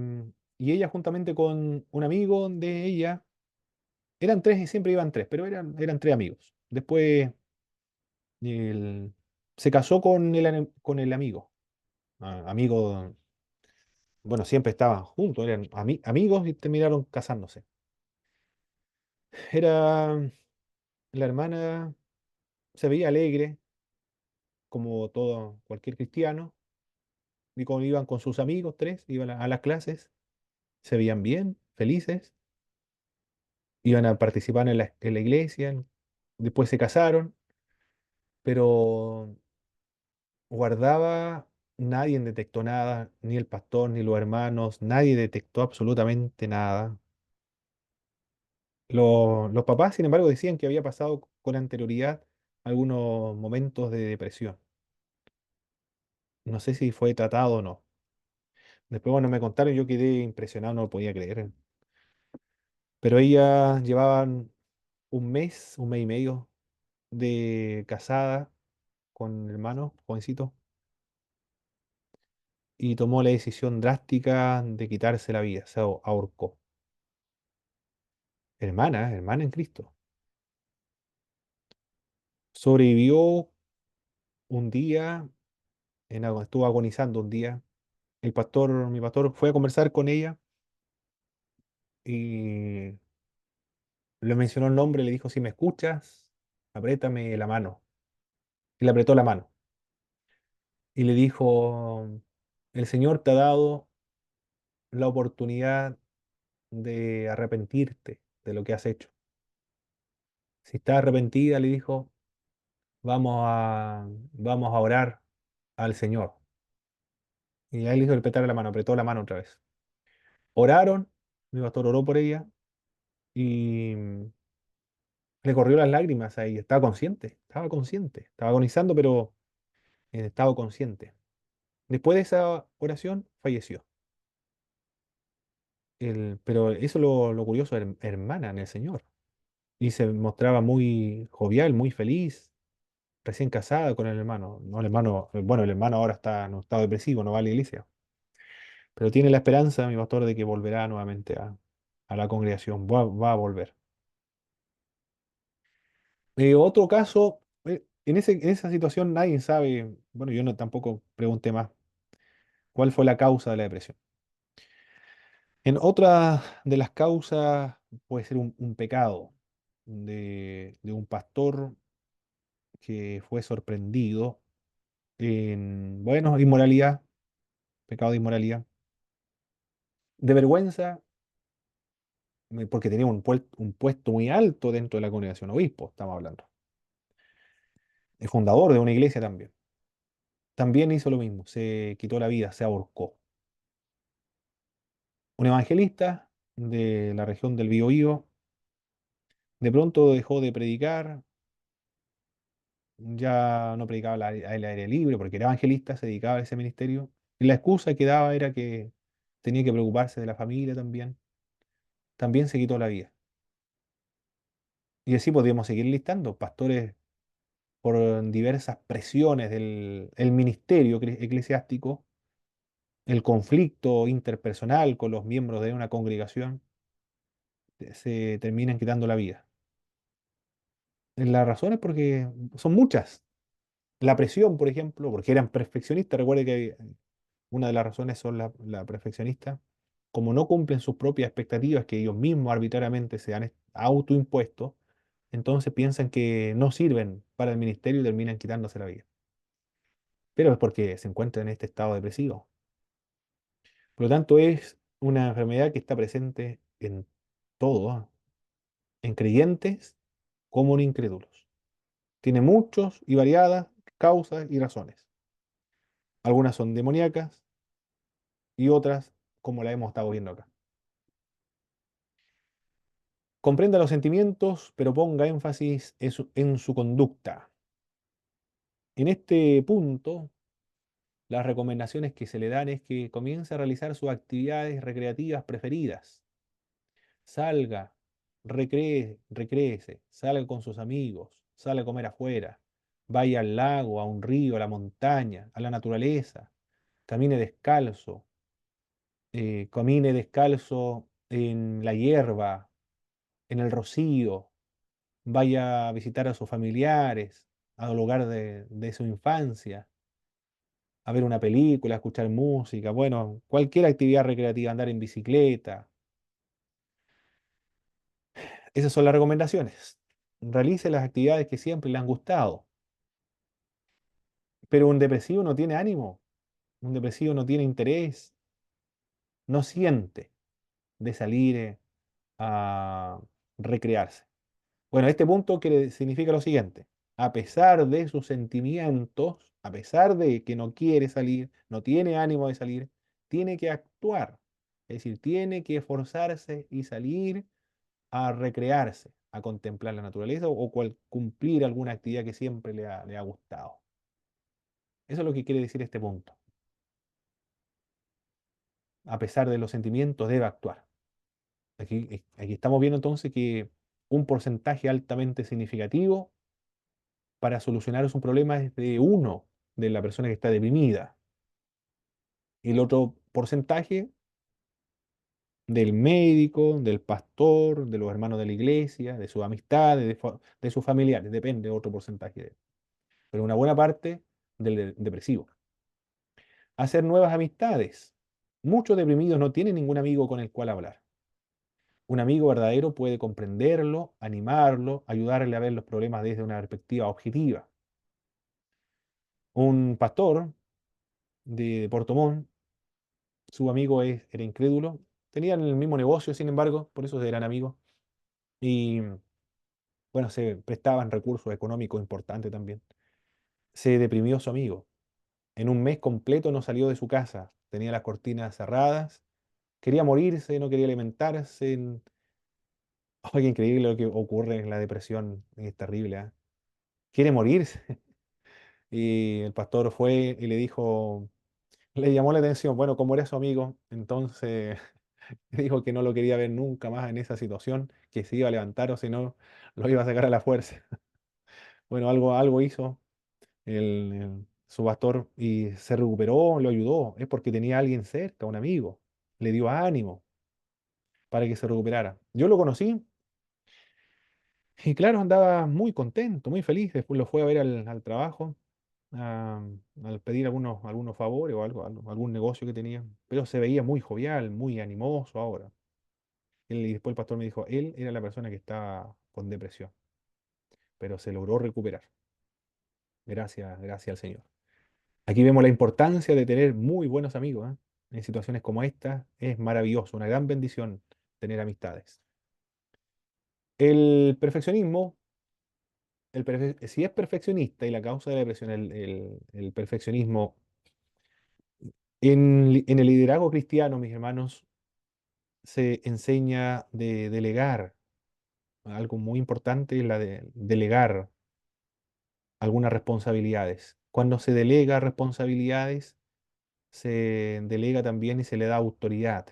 y ella juntamente con un amigo de ella, eran tres y siempre iban tres, pero eran tres amigos. Después el- se casó con el amigo. Amigo, bueno, siempre estaban juntos, eran amigos y terminaron casándose. La hermana se veía alegre, como todo cualquier cristiano, y cuando iban con sus amigos, tres, iban a las clases, se veían bien, felices, iban a participar en la iglesia, después se casaron, pero guardaba, Nadie detectó nada, ni el pastor, ni los hermanos, nadie detectó absolutamente nada. Los papás, sin embargo, decían que había pasado con anterioridad algunos momentos de depresión. No sé si fue tratado o no. Después, cuando me contaron, yo quedé impresionado, no lo podía creer. Pero ella llevaban un mes y medio de casada con el hermano, jovencito, y tomó la decisión drástica de quitarse la vida, se ahorcó. Hermana, hermana en Cristo. Sobrevivió un día, estuvo agonizando un día. Mi pastor fue a conversar con ella y le mencionó el nombre, le dijo, si me escuchas, apriétame la mano. Y le apretó la mano. Y le dijo, el Señor te ha dado la oportunidad de arrepentirte de lo que has hecho. Si estás arrepentida, le dijo, vamos a orar al Señor. Y ahí le dijo apretar la mano, apretó la mano otra vez. Oraron, mi pastor oró por ella y le corrió las lágrimas a ella. Estaba consciente, estaba agonizando, pero en estado consciente. Después de esa oración, falleció. Pero eso lo curioso, hermana en el Señor. Y se mostraba muy jovial, muy feliz, recién casada con el hermano. No, el hermano, bueno, el hermano ahora está en un estado depresivo, no va a la iglesia. Pero tiene la esperanza, mi pastor, de que volverá nuevamente a la congregación. Va a volver. Otro caso, en esa situación nadie sabe, bueno, yo no tampoco pregunté más, cuál fue la causa de la depresión. En otra de las causas puede ser un pecado de un pastor que fue sorprendido en, bueno, inmoralidad, pecado de inmoralidad, de vergüenza, porque tenía un puesto muy alto dentro de la congregación, obispo, estamos hablando, el fundador de una iglesia también. También hizo lo mismo, se quitó la vida, se ahorcó. Un evangelista de la región del Biobío, de pronto dejó de predicar, ya no predicaba al aire libre porque era evangelista, se dedicaba a ese ministerio, y la excusa que daba era que tenía que preocuparse de la familia también. También se quitó la vida. Y así podríamos seguir listando pastores por diversas presiones del el ministerio eclesiástico, el conflicto interpersonal con los miembros de una congregación, se terminan quitando la vida. La razón es porque son muchas. La presión, por ejemplo, porque eran perfeccionistas. Recuerde que una de las razones son la perfeccionista. Como no cumplen sus propias expectativas que ellos mismos arbitrariamente se han autoimpuesto, entonces piensan que no sirven para el ministerio y terminan quitándose la vida. Pero es porque se encuentran en este estado depresivo. Por lo tanto, es una enfermedad que está presente en todo, ¿ah? En creyentes como en incrédulos. Tiene muchos y variadas causas y razones. Algunas son demoníacas y otras como la hemos estado viendo acá. Comprenda los sentimientos, pero ponga énfasis en su conducta. En este punto, las recomendaciones que se le dan es que comience a realizar sus actividades recreativas preferidas. Salga, recréese, salga con sus amigos, salga a comer afuera, vaya al lago, a un río, a la montaña, a la naturaleza, camine descalzo, camine descalzo en la hierba, en el rocío, vaya a visitar a sus familiares, al lugar de su infancia, a ver una película, a escuchar música, bueno, cualquier actividad recreativa, andar en bicicleta. Esas son las recomendaciones. Realice las actividades que siempre le han gustado. Pero un depresivo no tiene ánimo, un depresivo no tiene interés, no siente de salir a recrearse. Bueno, este punto significa lo siguiente. A pesar de sus sentimientos, a pesar de que no quiere salir, no tiene ánimo de salir, tiene que actuar. Es decir, tiene que esforzarse y salir a recrearse, a contemplar la naturaleza o cumplir alguna actividad que siempre le ha gustado. Eso es lo que quiere decir este punto. A pesar de los sentimientos, debe actuar. Aquí estamos viendo entonces que un porcentaje altamente significativo para solucionar un problema es de uno, de la persona que está deprimida. Y el otro porcentaje del médico, del pastor, de los hermanos de la iglesia, de sus amistades, de sus familiares, depende otro porcentaje. Pero una buena parte del depresivo. Hacer nuevas amistades. Muchos deprimidos no tienen ningún amigo con el cual hablar. Un amigo verdadero puede comprenderlo, animarlo, ayudarle a ver los problemas desde una perspectiva objetiva. Un pastor de Puerto Montt, su amigo era incrédulo, tenían el mismo negocio, sin embargo, por eso eran amigos. Y bueno, se prestaban recursos económicos importantes también. Se deprimió su amigo. En un mes completo no salió de su casa, tenía las cortinas cerradas, quería morirse, no quería alimentarse. Oye, qué increíble lo que ocurre en la depresión, es terrible, ¿ah? Quiere morirse. Y el pastor fue y le dijo, le llamó la atención, bueno, como era su amigo, entonces le dijo que no lo quería ver nunca más en esa situación, que se iba a levantar o si no, lo iba a sacar a la fuerza. Bueno, algo hizo su pastor y se recuperó, lo ayudó. Es porque tenía a alguien cerca, un amigo. Le dio ánimo para que se recuperara. Yo lo conocí y claro, andaba muy contento, muy feliz. Después lo fue a ver al trabajo, a- al pedir algunos favores o algún negocio que tenía. Pero se veía muy jovial, muy animoso ahora. Y después el pastor me dijo, él era la persona que estaba con depresión, pero se logró recuperar. Gracias al Señor. Aquí vemos la importancia de tener muy buenos amigos, ¿eh? En situaciones como esta es maravilloso, una gran bendición tener amistades. El perfeccionismo, si es perfeccionista y la causa de la depresión, el perfeccionismo, en el liderazgo cristiano, mis hermanos, se enseña de delegar. Algo muy importante es la de delegar algunas responsabilidades. Cuando se delega responsabilidades, se delega también y se le da autoridad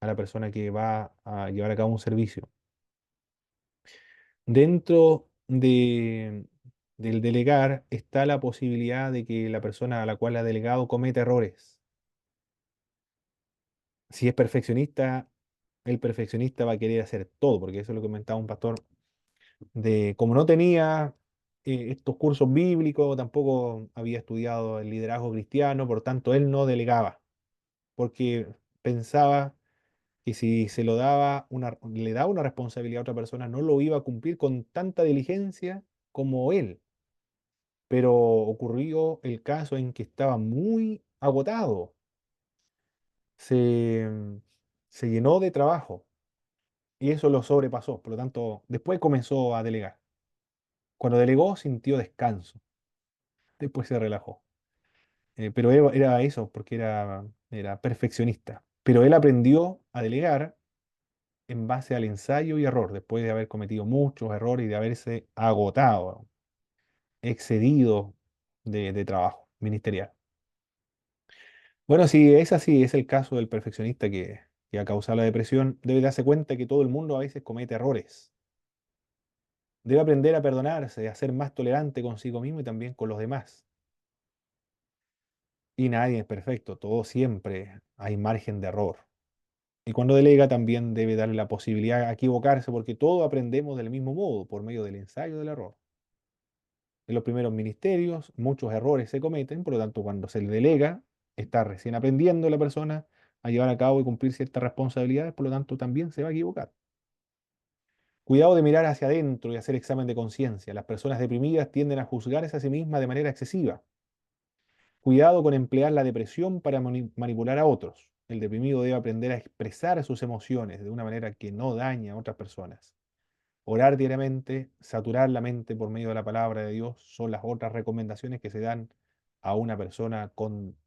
a la persona que va a llevar a cabo un servicio. Dentro del delegar está la posibilidad de que la persona a la cual ha delegado cometa errores. Si es perfeccionista, el perfeccionista va a querer hacer todo, porque eso es lo que comentaba un pastor, de como no tenía estos cursos bíblicos, tampoco había estudiado el liderazgo cristiano, por tanto él no delegaba, porque pensaba que si le daba una responsabilidad a otra persona, no lo iba a cumplir con tanta diligencia como él. Pero ocurrió el caso en que estaba muy agotado, se, se llenó de trabajo y eso lo sobrepasó. Por lo tanto, después comenzó a delegar. Cuando delegó, sintió descanso. Después se relajó. Pero era eso, porque era perfeccionista. Pero él aprendió a delegar en base al ensayo y error, después de haber cometido muchos errores y de haberse agotado, excedido de trabajo ministerial. Bueno, si es así, es el caso del perfeccionista que ha causado la depresión, debe darse cuenta que todo el mundo a veces comete errores. Debe aprender a perdonarse, a ser más tolerante consigo mismo y también con los demás. Y nadie es perfecto, todo siempre hay margen de error. Y cuando delega también debe darle la posibilidad a equivocarse porque todos aprendemos del mismo modo, por medio del ensayo y del error. En los primeros ministerios muchos errores se cometen, por lo tanto cuando se le delega, está recién aprendiendo la persona a llevar a cabo y cumplir ciertas responsabilidades, por lo tanto también se va a equivocar. Cuidado de mirar hacia adentro y hacer examen de conciencia. Las personas deprimidas tienden a juzgarse a sí mismas de manera excesiva. Cuidado con emplear la depresión para manipular a otros. El deprimido debe aprender a expresar sus emociones de una manera que no daña a otras personas. Orar diariamente, saturar la mente por medio de la palabra de Dios son las otras recomendaciones que se dan a una persona con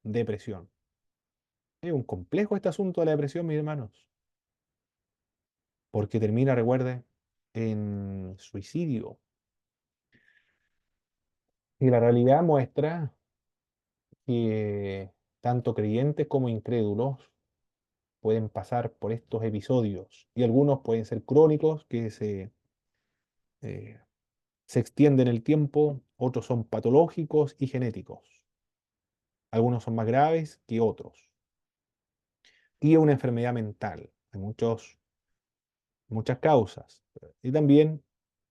depresión. Es un complejo este asunto de la depresión, mis hermanos, porque termina, recuerde, en suicidio. Y la realidad muestra que tanto creyentes como incrédulos pueden pasar por estos episodios y algunos pueden ser crónicos, que eh, se extienden en el tiempo, otros son patológicos y genéticos. Algunos son más graves que otros. Y es una enfermedad mental. Hay muchas causas. Y también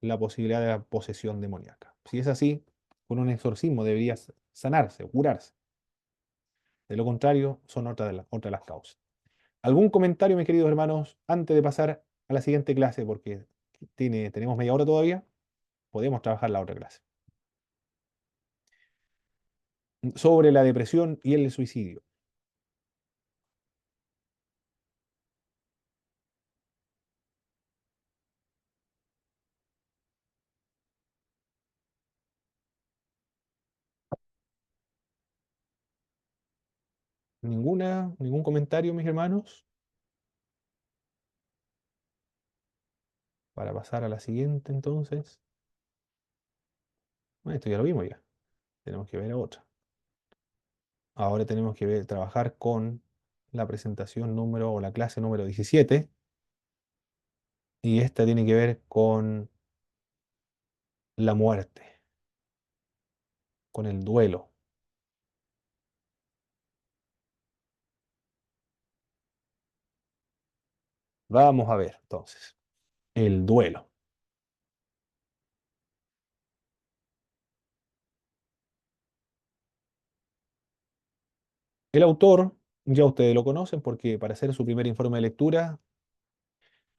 la posibilidad de la posesión demoníaca. Si es así, con un exorcismo debería sanarse, curarse. De lo contrario, son otra de las causas. ¿Algún comentario, mis queridos hermanos, antes de pasar a la siguiente clase? Porque tenemos media hora todavía. Podemos trabajar la otra clase. Sobre la depresión y el suicidio. Ningún comentario, mis hermanos, para pasar a la siguiente entonces. Bueno, esto ya lo vimos ya. Tenemos que ver a otra. Ahora tenemos que trabajar con la presentación número o la clase número 17. Y esta tiene que ver con la muerte, con el duelo. Vamos a ver entonces, el duelo. El autor, ya ustedes lo conocen porque para hacer su primer informe de lectura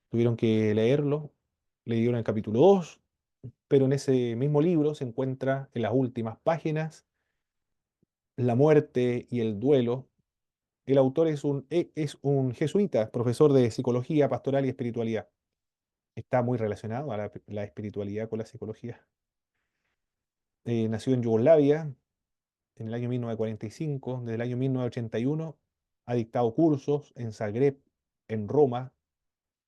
tuvieron que leerlo. Le dieron el capítulo 2, pero en ese mismo libro se encuentra en las últimas páginas la muerte y el duelo. El autor es un jesuita, profesor de psicología pastoral y espiritualidad. Está muy relacionado a la espiritualidad con la psicología. Nació en Yugoslavia en el año 1945. Desde el año 1981 ha dictado cursos en Zagreb, en Roma,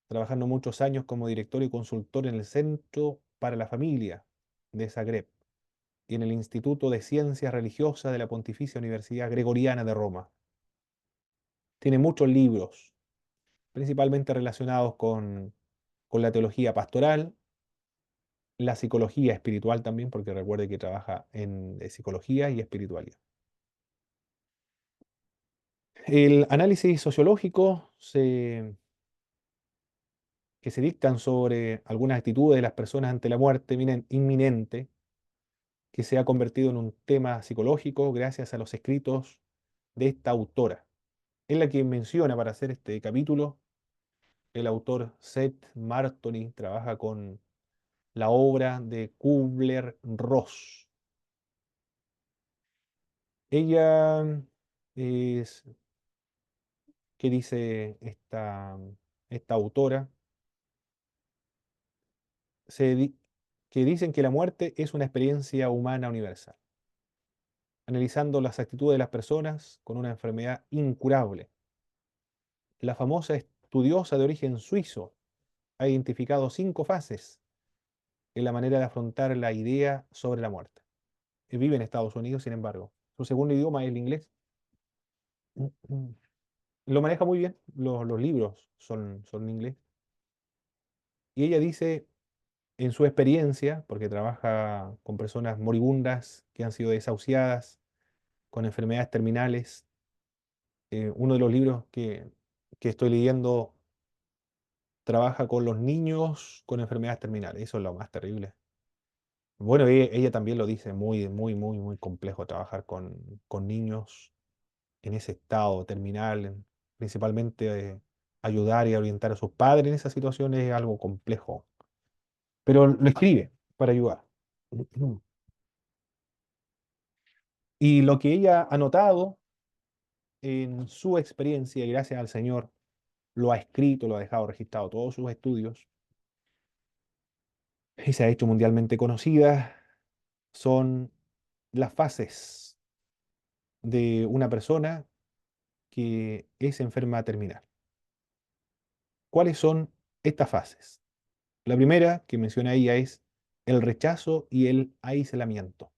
trabajando muchos años como director y consultor en el Centro para la Familia de Zagreb y en el Instituto de Ciencias Religiosas de la Pontificia Universidad Gregoriana de Roma. Tiene muchos libros, principalmente relacionados con la teología pastoral, la psicología espiritual también, porque recuerde que trabaja en psicología y espiritualidad. El análisis sociológico que se dictan sobre algunas actitudes de las personas ante la muerte inminente, que se ha convertido en un tema psicológico gracias a los escritos de esta autora. Es la que menciona para hacer este capítulo. El autor Seth Martoni trabaja con la obra de Kubler-Ross. Ella es, ¿qué dice esta autora? Se di- que dicen que la muerte es una experiencia humana universal, analizando las actitudes de las personas con una enfermedad incurable. La famosa estudiosa de origen suizo ha identificado 5 fases en la manera de afrontar la idea sobre la muerte. Vive en Estados Unidos, sin embargo. Su segundo idioma es el inglés. Lo maneja muy bien, los libros son en inglés. Y ella dice, en su experiencia, porque trabaja con personas moribundas que han sido desahuciadas, con enfermedades terminales, uno de los libros que estoy leyendo trabaja con los niños con enfermedades terminales. Eso es lo más terrible. Bueno, ella también lo dice, muy, muy, muy, muy complejo trabajar con niños en ese estado terminal, principalmente ayudar y orientar a sus padres en esa situación es algo complejo, pero lo escribe para ayudar. Y lo que ella ha notado en su experiencia, y gracias al Señor, lo ha escrito, lo ha dejado registrado todos sus estudios, y se ha hecho mundialmente conocida, son las fases de una persona que es enferma terminal. ¿Cuáles son estas fases? La primera que menciona ella es el rechazo y el aislamiento.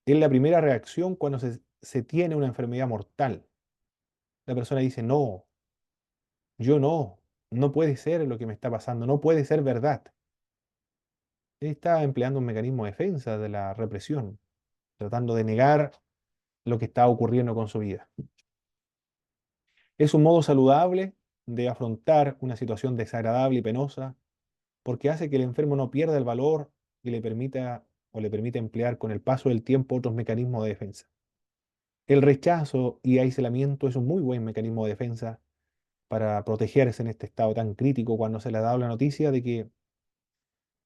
Es la primera reacción cuando se tiene una enfermedad mortal. La persona dice, no, yo no, no puede ser lo que me está pasando, no puede ser verdad. Está empleando un mecanismo de defensa de la represión, tratando de negar lo que está ocurriendo con su vida. Es un modo saludable de afrontar una situación desagradable y penosa porque hace que el enfermo no pierda el valor y le permita o le permite emplear con el paso del tiempo otros mecanismos de defensa. El rechazo y aislamiento es un muy buen mecanismo de defensa para protegerse en este estado tan crítico cuando se le ha dado la noticia de que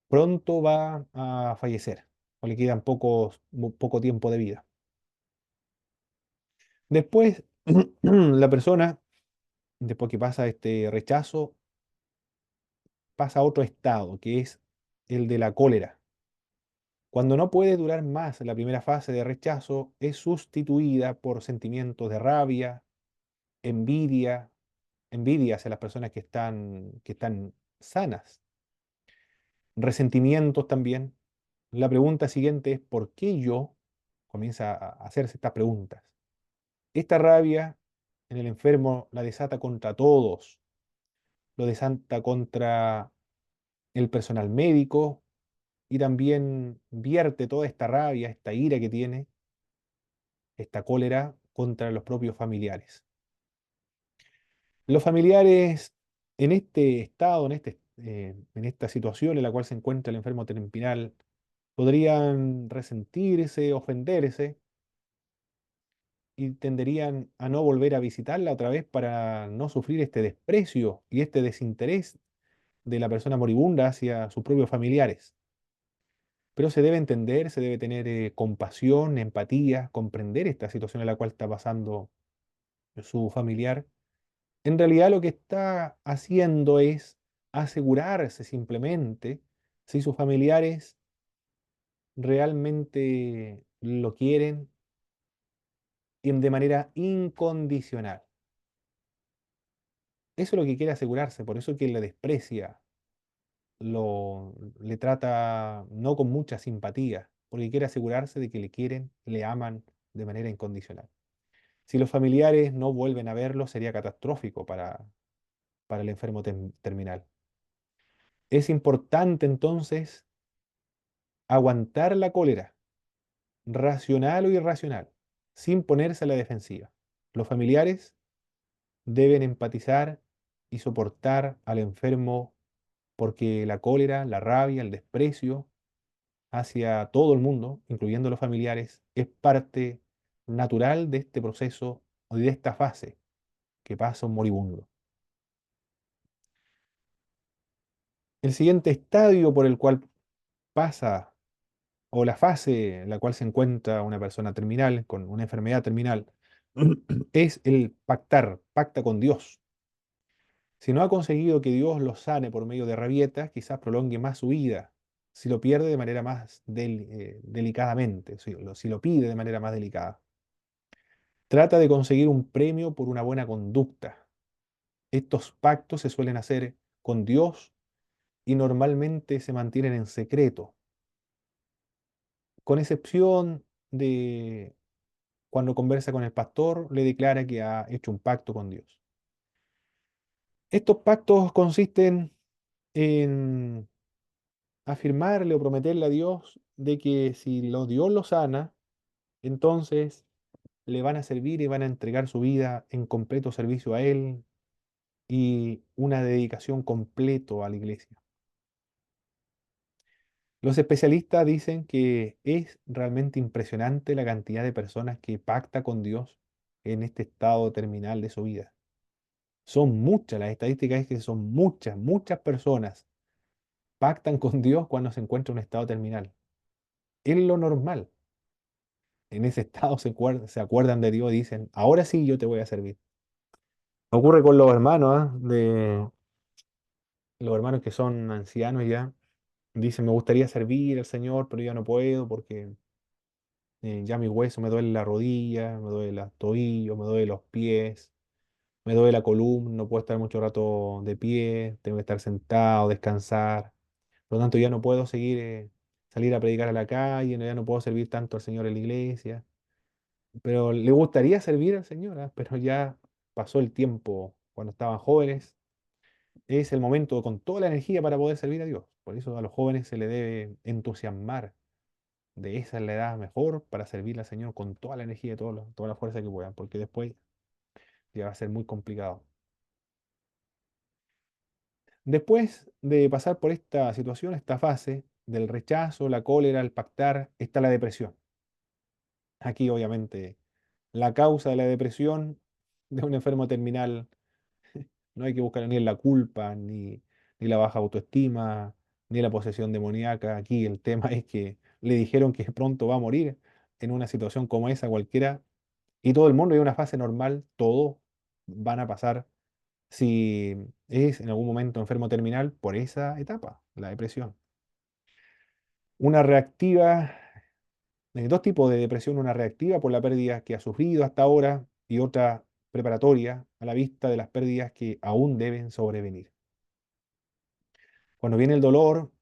pronto va a fallecer o le quedan poco tiempo de vida. Después, la persona, después que pasa este rechazo, pasa a otro estado, que es el de la cólera. Cuando no puede durar más la primera fase de rechazo, es sustituida por sentimientos de rabia, envidia, envidia hacia las personas que están sanas, resentimientos también. La pregunta siguiente es, ¿por qué yo? Comienza a hacerse estas preguntas. Esta rabia en el enfermo la desata contra todos, lo desata contra el personal médico y también vierte toda esta rabia, esta ira que tiene, esta cólera contra los propios familiares. Los familiares en este estado, en esta situación en la cual se encuentra el enfermo terminal, podrían resentirse, ofenderse y tenderían a no volver a visitarla otra vez para no sufrir este desprecio y este desinterés de la persona moribunda hacia sus propios familiares. Pero se debe entender, se debe tener compasión, empatía, comprender esta situación en la cual está pasando su familiar. En realidad lo que está haciendo es asegurarse simplemente si sus familiares realmente lo quieren y de manera incondicional. Eso es lo que quiere asegurarse, por eso que le desprecia, le trata no con mucha simpatía, porque quiere asegurarse de que le quieren, le aman de manera incondicional. Si los familiares no vuelven a verlo, sería catastrófico para el enfermo terminal. Es importante entonces aguantar la cólera, racional o irracional, sin ponerse a la defensiva. Los familiares deben empatizar y soportar al enfermo porque la cólera, la rabia, el desprecio hacia todo el mundo, incluyendo los familiares, es parte natural de este proceso o de esta fase que pasa un moribundo. El siguiente estadio por el cual pasa, o la fase en la cual se encuentra una persona terminal, con una enfermedad terminal, es el pactar, pacta con Dios. Si no ha conseguido que Dios lo sane por medio de rabietas, quizás prolongue más su vida. Si lo pierde de manera más delicadamente, si lo pide de manera más delicada. Trata de conseguir un premio por una buena conducta. Estos pactos se suelen hacer con Dios y normalmente se mantienen en secreto, con excepción de cuando conversa con el pastor, le declara que ha hecho un pacto con Dios. Estos pactos consisten en afirmarle o prometerle a Dios de que si Dios lo sana, entonces le van a servir y van a entregar su vida en completo servicio a Él y una dedicación completo a la iglesia. Los especialistas dicen que es realmente impresionante la cantidad de personas que pacta con Dios en este estado terminal de su vida. Son muchas, las estadísticas es que son muchas, muchas personas pactan con Dios cuando se encuentra en un estado terminal. Es lo normal. En ese estado se acuerdan de Dios y dicen, ahora sí yo te voy a servir. Ocurre con los hermanos, de los hermanos que son ancianos ya. Dicen, me gustaría servir al Señor, pero ya no puedo porque Ya mi hueso me duele la rodilla, me duele los tobillos, me duele los pies, me duele la columna, no puedo estar mucho rato de pie, tengo que estar sentado, descansar. Por lo tanto, ya no puedo seguir, salir a predicar a la calle, ya no puedo servir tanto al Señor en la iglesia. Pero le gustaría servir al Señor, ¿ah? Pero ya pasó el tiempo cuando estaban jóvenes. Es el momento con toda la energía para poder servir a Dios. Por eso a los jóvenes se les debe entusiasmar. De esa es la edad mejor para servir al Señor con toda la energía y toda la fuerza que puedan, porque después ya va a ser muy complicado. Después de pasar por esta situación, esta fase del rechazo, la cólera, el pactar, está la depresión. Aquí obviamente la causa de la depresión de un enfermo terminal no hay que buscar ni en la culpa, ni la baja autoestima, ni la posesión demoníaca. Aquí el tema es que le dijeron que pronto va a morir en una situación como esa cualquiera y todo el mundo en una fase normal, todos van a pasar si es en algún momento enfermo terminal por esa etapa, la depresión. Una reactiva, dos tipos de depresión, una reactiva por la pérdida que ha sufrido hasta ahora y otra preparatoria a la vista de las pérdidas que aún deben sobrevenir. Cuando viene el dolor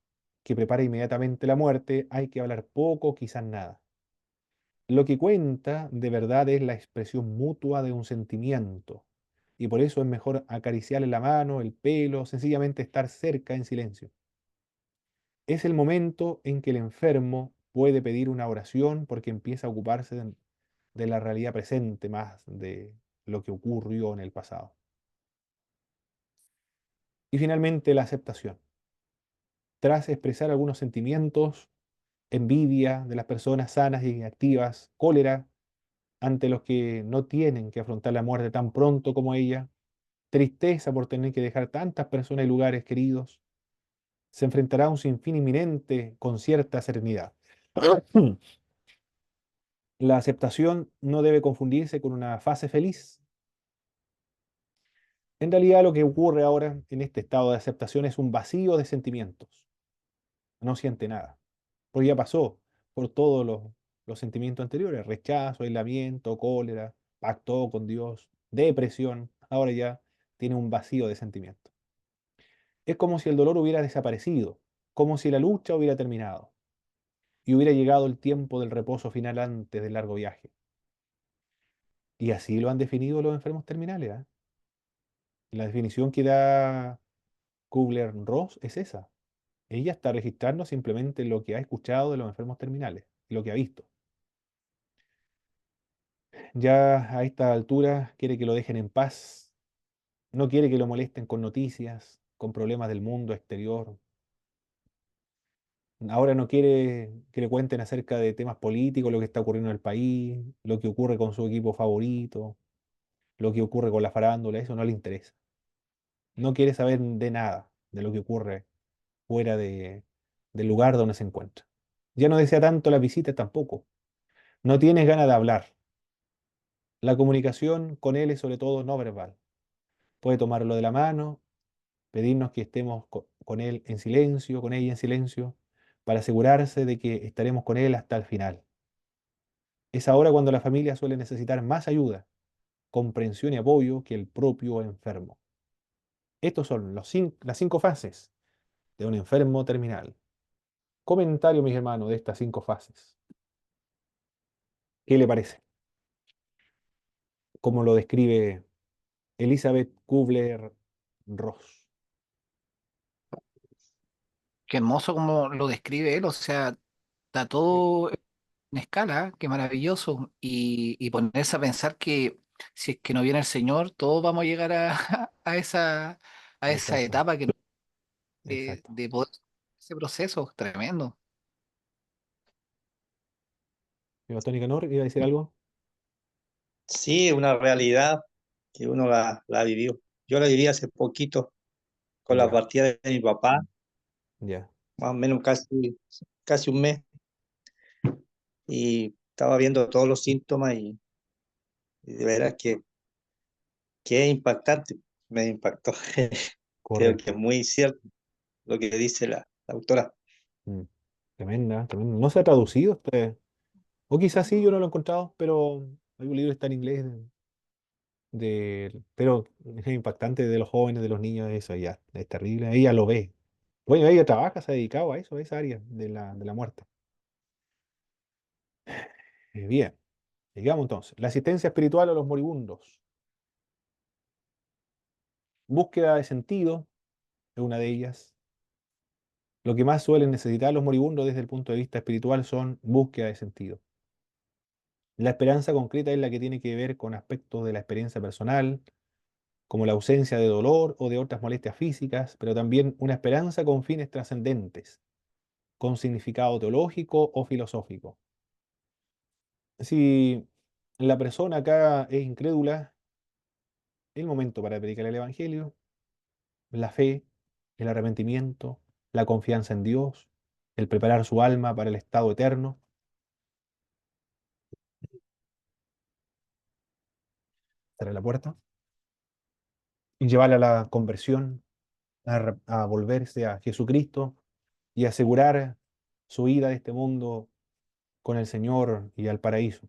que prepara inmediatamente la muerte, hay que hablar poco, quizás nada. Lo que cuenta de verdad es la expresión mutua de un sentimiento, y por eso es mejor acariciarle la mano, el pelo, sencillamente estar cerca en silencio. Es el momento en que el enfermo puede pedir una oración porque empieza a ocuparse de la realidad presente más de lo que ocurrió en el pasado. Y finalmente la aceptación. Tras expresar algunos sentimientos, envidia de las personas sanas y activas, cólera ante los que no tienen que afrontar la muerte tan pronto como ella, tristeza por tener que dejar tantas personas y lugares queridos, se enfrentará a un sinfín inminente con cierta serenidad. La aceptación no debe confundirse con una fase feliz. En realidad lo que ocurre ahora en este estado de aceptación es un vacío de sentimientos. No siente nada, porque ya pasó por todos los sentimientos anteriores, rechazo, aislamiento, cólera, pacto con Dios, depresión, ahora ya tiene un vacío de sentimientos. Es como si el dolor hubiera desaparecido, como si la lucha hubiera terminado y hubiera llegado el tiempo del reposo final antes del largo viaje. Y así lo han definido los enfermos terminales, ¿ah? La definición que da Kubler-Ross es esa. Ella está registrando simplemente lo que ha escuchado de los enfermos terminales, lo que ha visto. Ya a esta altura quiere que lo dejen en paz, no quiere que lo molesten con noticias, con problemas del mundo exterior. Ahora no quiere que le cuenten acerca de temas políticos, lo que está ocurriendo en el país, lo que ocurre con su equipo favorito, lo que ocurre con la farándula, eso no le interesa. No quiere saber de nada de lo que ocurre fuera del lugar donde se encuentra. Ya no desea tanto la visita tampoco. No tienes ganas de hablar. La comunicación con él es sobre todo no verbal. Puede tomarlo de la mano, pedirnos que estemos con él en silencio, con ella en silencio, para asegurarse de que estaremos con él hasta el final. Es ahora cuando la familia suele necesitar más ayuda, comprensión y apoyo que el propio enfermo. Estos son las 5 fases de un enfermo terminal. Comentario, mis hermanos, de estas 5 fases. ¿Qué le parece? Como lo describe Elizabeth Kubler-Ross. Qué hermoso como lo describe él, o sea, está todo en escala, qué maravilloso. Y ponerse a pensar que si es que no viene el Señor, todos vamos a llegar a esa Exacto, etapa exacto. de poder ese proceso tremendo. Mi pastor Nicanor, ¿iba a decir algo? Sí, una realidad que uno la vivió. Yo la viví hace poquito con la Ya, partida de mi papá, ya. más o menos casi un mes, y estaba viendo todos los síntomas y de veras que es impactante, me impactó. Creo que es Correcto. muy cierto lo que dice la autora. Mm. Tremenda, tremenda. ¿No se ha traducido este? O quizás sí, yo no lo he encontrado, pero hay un libro que está en inglés, pero es impactante de los jóvenes, de los niños, eso ya es terrible. Ella lo ve. Bueno, ella trabaja, se ha dedicado a eso, a esa área de la muerte. Bien, digamos entonces, la asistencia espiritual a los moribundos. Búsqueda de sentido es una de ellas. Lo que más suelen necesitar los moribundos desde el punto de vista espiritual son búsqueda de sentido. La esperanza concreta es la que tiene que ver con aspectos de la experiencia personal, como la ausencia de dolor o de otras molestias físicas, pero también una esperanza con fines trascendentes, con significado teológico o filosófico. Si la persona acá es incrédula, es el momento para predicar el Evangelio, la fe, el arrepentimiento, la confianza en Dios, el preparar su alma para el estado eterno. Cerrar la puerta y llevarla a la conversión, a volverse a Jesucristo y asegurar su ida de este mundo con el Señor y al paraíso.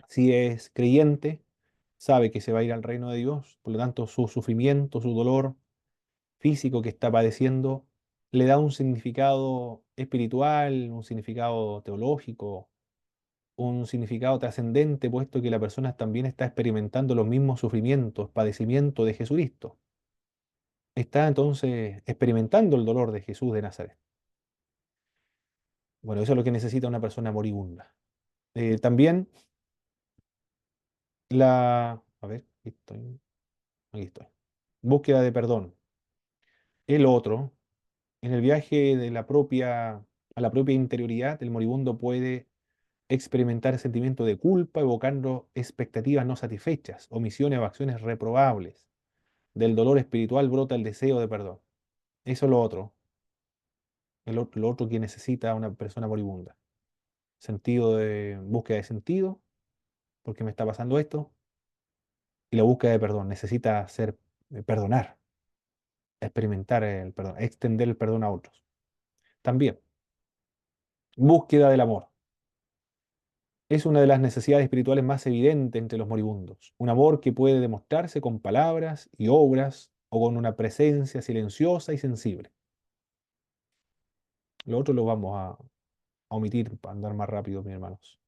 Si es creyente, sabe que se va a ir al reino de Dios, por lo tanto su sufrimiento, su dolor físico que está padeciendo, le da un significado espiritual, un significado teológico, un significado trascendente, puesto que la persona también está experimentando los mismos sufrimientos, padecimientos de Jesucristo. Está entonces experimentando el dolor de Jesús de Nazaret. Bueno, eso es lo que necesita una persona moribunda. También a ver, aquí estoy. Búsqueda de perdón. El otro, en el viaje a la propia interioridad, el moribundo puede experimentar sentimiento de culpa, evocando expectativas no satisfechas, omisiones o acciones reprobables. Del dolor espiritual brota el deseo de perdón. Eso es lo otro, lo otro que necesita una persona moribunda. Sentido de búsqueda de sentido, porque me está pasando esto, y la búsqueda de perdón. Necesita perdonar, experimentar el perdón, extender el perdón a otros. También, búsqueda del amor. Es una de las necesidades espirituales más evidentes entre los moribundos. Un amor que puede demostrarse con palabras y obras o con una presencia silenciosa y sensible. Lo otro lo vamos a omitir para andar más rápido, mis hermanos.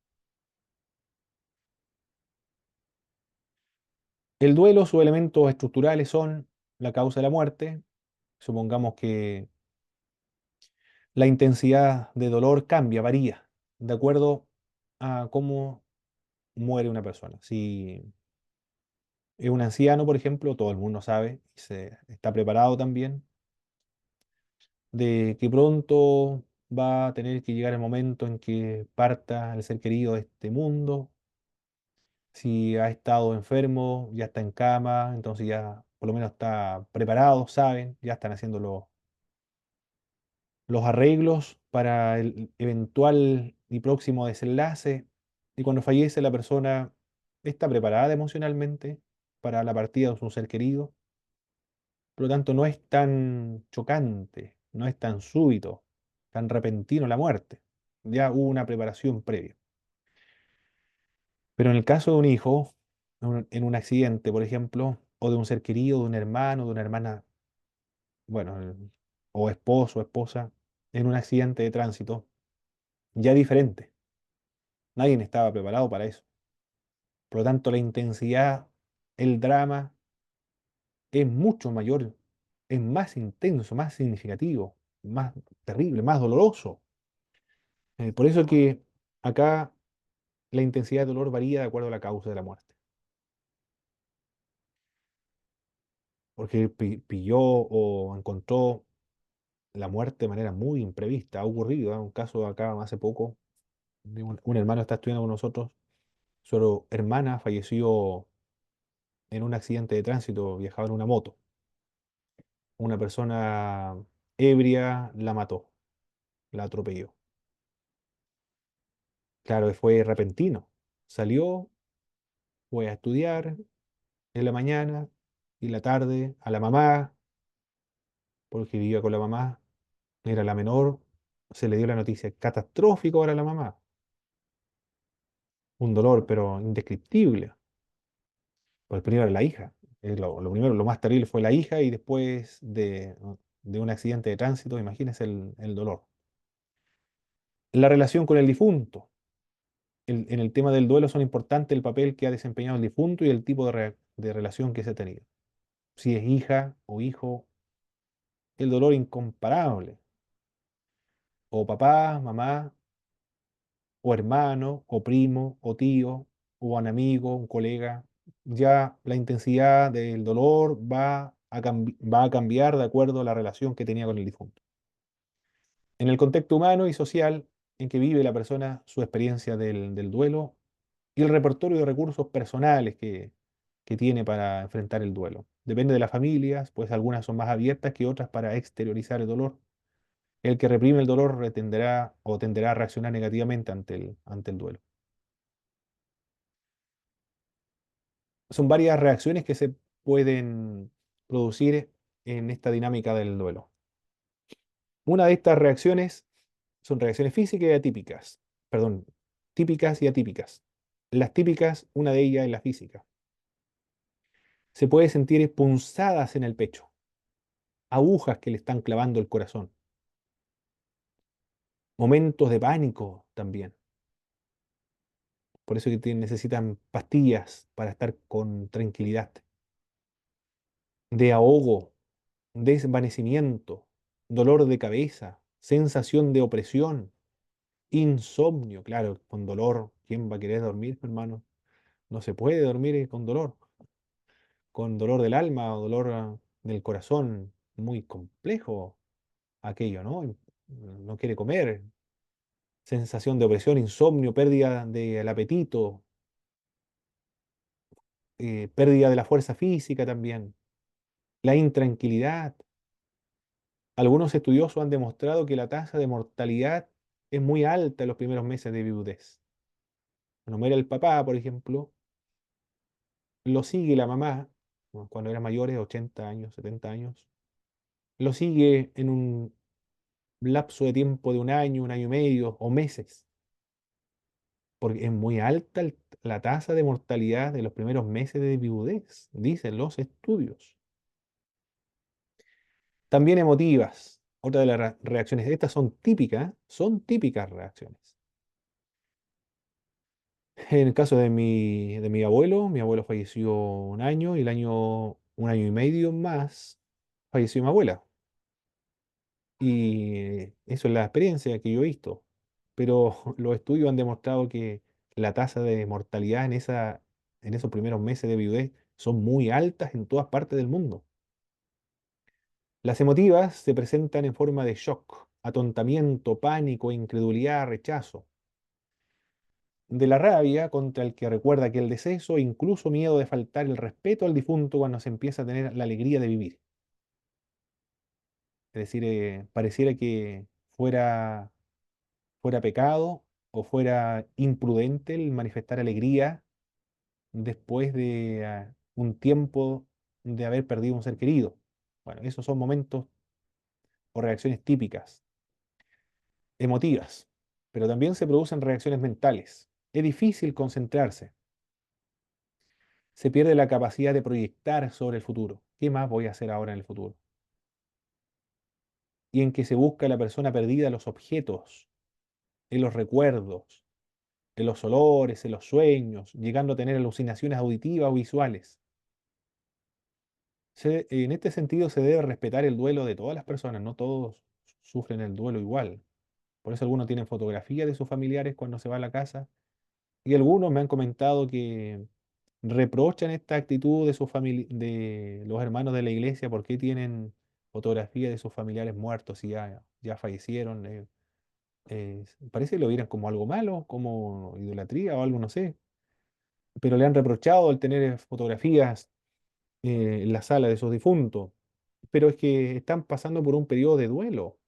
El duelo, sus elementos estructurales son la causa de la muerte. Supongamos que la intensidad de dolor cambia, varía, de acuerdo a cómo muere una persona. Si es un anciano, por ejemplo, todo el mundo sabe y se está preparado también de que pronto va a tener que llegar el momento en que parta el ser querido de este mundo. Si ha estado enfermo, ya está en cama, entonces ya por lo menos está preparado, saben, ya están haciendo los arreglos para el eventual y próximo desenlace. Y cuando fallece la persona está preparada emocionalmente para la partida de su ser querido. Por lo tanto, no es tan chocante, no es tan súbito, tan repentino la muerte. Ya hubo una preparación previa. Pero en el caso de un hijo, en un accidente, por ejemplo, o de un ser querido, de un hermano, de una hermana, bueno, o esposo, esposa, en un accidente de tránsito, ya diferente. Nadie estaba preparado para eso. Por lo tanto, la intensidad, el drama es mucho mayor, es más intenso, más significativo, más terrible, más doloroso. Por eso que acá la intensidad de dolor varía de acuerdo a la causa de la muerte. Porque pilló o encontró la muerte de manera muy imprevista. Ha ocurrido, ¿eh? Un caso acá hace poco, de un hermano está estudiando con nosotros, su hermana falleció en un accidente de tránsito, viajaba en una moto. Una persona ebria la mató, la atropelló. Claro, fue repentino. Salió, fue a estudiar en la mañana y en la tarde a la mamá, porque vivía con la mamá, era la menor, se le dio la noticia catastrófica para la mamá. un dolor, pero indescriptible. Pues primero la hija. Lo primero, lo más terrible fue la hija y después de un accidente de tránsito, imagínense el dolor. La relación con el difunto. En el tema del duelo son importantes el papel que ha desempeñado el difunto y el tipo de relación que se ha tenido. Si es hija o hijo, el dolor incomparable. O papá, mamá, o hermano, o primo, o tío, o un amigo, un colega. Ya la intensidad del dolor va a cambiar de acuerdo a la relación que tenía con el difunto. En el contexto humano y social en que vive la persona su experiencia del duelo y el repertorio de recursos personales que tiene para enfrentar el duelo. Depende de las familias, pues algunas son más abiertas que otras para exteriorizar el dolor. El que reprime el dolor tenderá o tenderá a reaccionar negativamente ante el duelo. Son varias reacciones que se pueden producir en esta dinámica del duelo. Una de estas reacciones son reacciones físicas y atípicas. Perdón, típicas y atípicas. Las típicas, una de ellas es la física. Se puede sentir punzadas en el pecho, agujas que le están clavando el corazón. Momentos de pánico también. Por eso que necesitan pastillas para estar con tranquilidad. De ahogo, desvanecimiento, dolor de cabeza, sensación de opresión, insomnio. Claro, con dolor, ¿quién va a querer dormir, hermano? No se puede dormir con dolor del alma o dolor del corazón. Muy complejo aquello, ¿no? No quiere comer, sensación de opresión, insomnio, pérdida del apetito, pérdida de la fuerza física también, la intranquilidad. Algunos estudiosos han demostrado que la tasa de mortalidad es muy alta en los primeros meses de viudez. Cuando muere el papá, por ejemplo, lo sigue la mamá, ¿no? Cuando eran mayores, 80 años, 70 años, lo sigue en un lapso de tiempo de un año y medio o meses, porque es muy alta la tasa de mortalidad de los primeros meses de viudez, dicen los estudios. También emotivas, otra de las reacciones, estas son típicas reacciones. En el caso de mi abuelo falleció un año y un año y medio más, falleció mi abuela. Y eso es la experiencia que yo he visto. Pero los estudios han demostrado que la tasa de mortalidad en esos primeros meses de viudez son muy altas en todas partes del mundo. Las emotivas se presentan en forma de shock, atontamiento, pánico, incredulidad, rechazo. De la rabia contra el que recuerda aquel deceso, e incluso miedo de faltar el respeto al difunto cuando se empieza a tener la alegría de vivir. Es decir, pareciera que fuera pecado o fuera imprudente el manifestar alegría después de un tiempo de haber perdido un ser querido. Bueno, esos son momentos o reacciones típicas, emotivas, pero también se producen reacciones mentales. Es difícil concentrarse, se pierde la capacidad de proyectar sobre el futuro. ¿Qué más voy a hacer ahora en el futuro? Y en que se busca la persona perdida en los objetos, en los recuerdos, en los olores, en los sueños, llegando a tener alucinaciones auditivas o visuales. En este sentido se debe respetar el duelo de todas las personas, no todos sufren el duelo igual. Por eso algunos tienen fotografías de sus familiares cuando se va a la casa y algunos me han comentado que reprochan esta actitud de los hermanos de la iglesia porque tienen fotografías de sus familiares muertos y ya fallecieron. Parece que lo vieran como algo malo, como idolatría o algo, no sé. Pero le han reprochado el tener fotografías en la sala de sus difuntos. Pero es que están pasando por un periodo de duelo.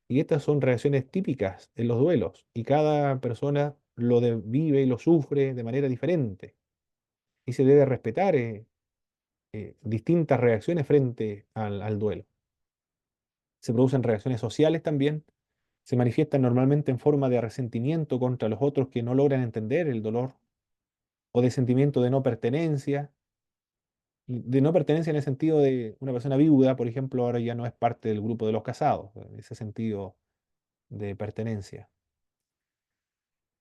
Y estas son reacciones típicas en los duelos. Y cada persona vive y lo sufre de manera diferente. Y se debe respetar distintas reacciones frente al duelo. Se producen reacciones sociales también, Se manifiestan normalmente en forma de resentimiento contra los otros que no logran entender el dolor, o de sentimiento de no pertenencia en el sentido de una persona viuda, por ejemplo, ahora ya no es parte del grupo de los casados, en ese sentido de pertenencia.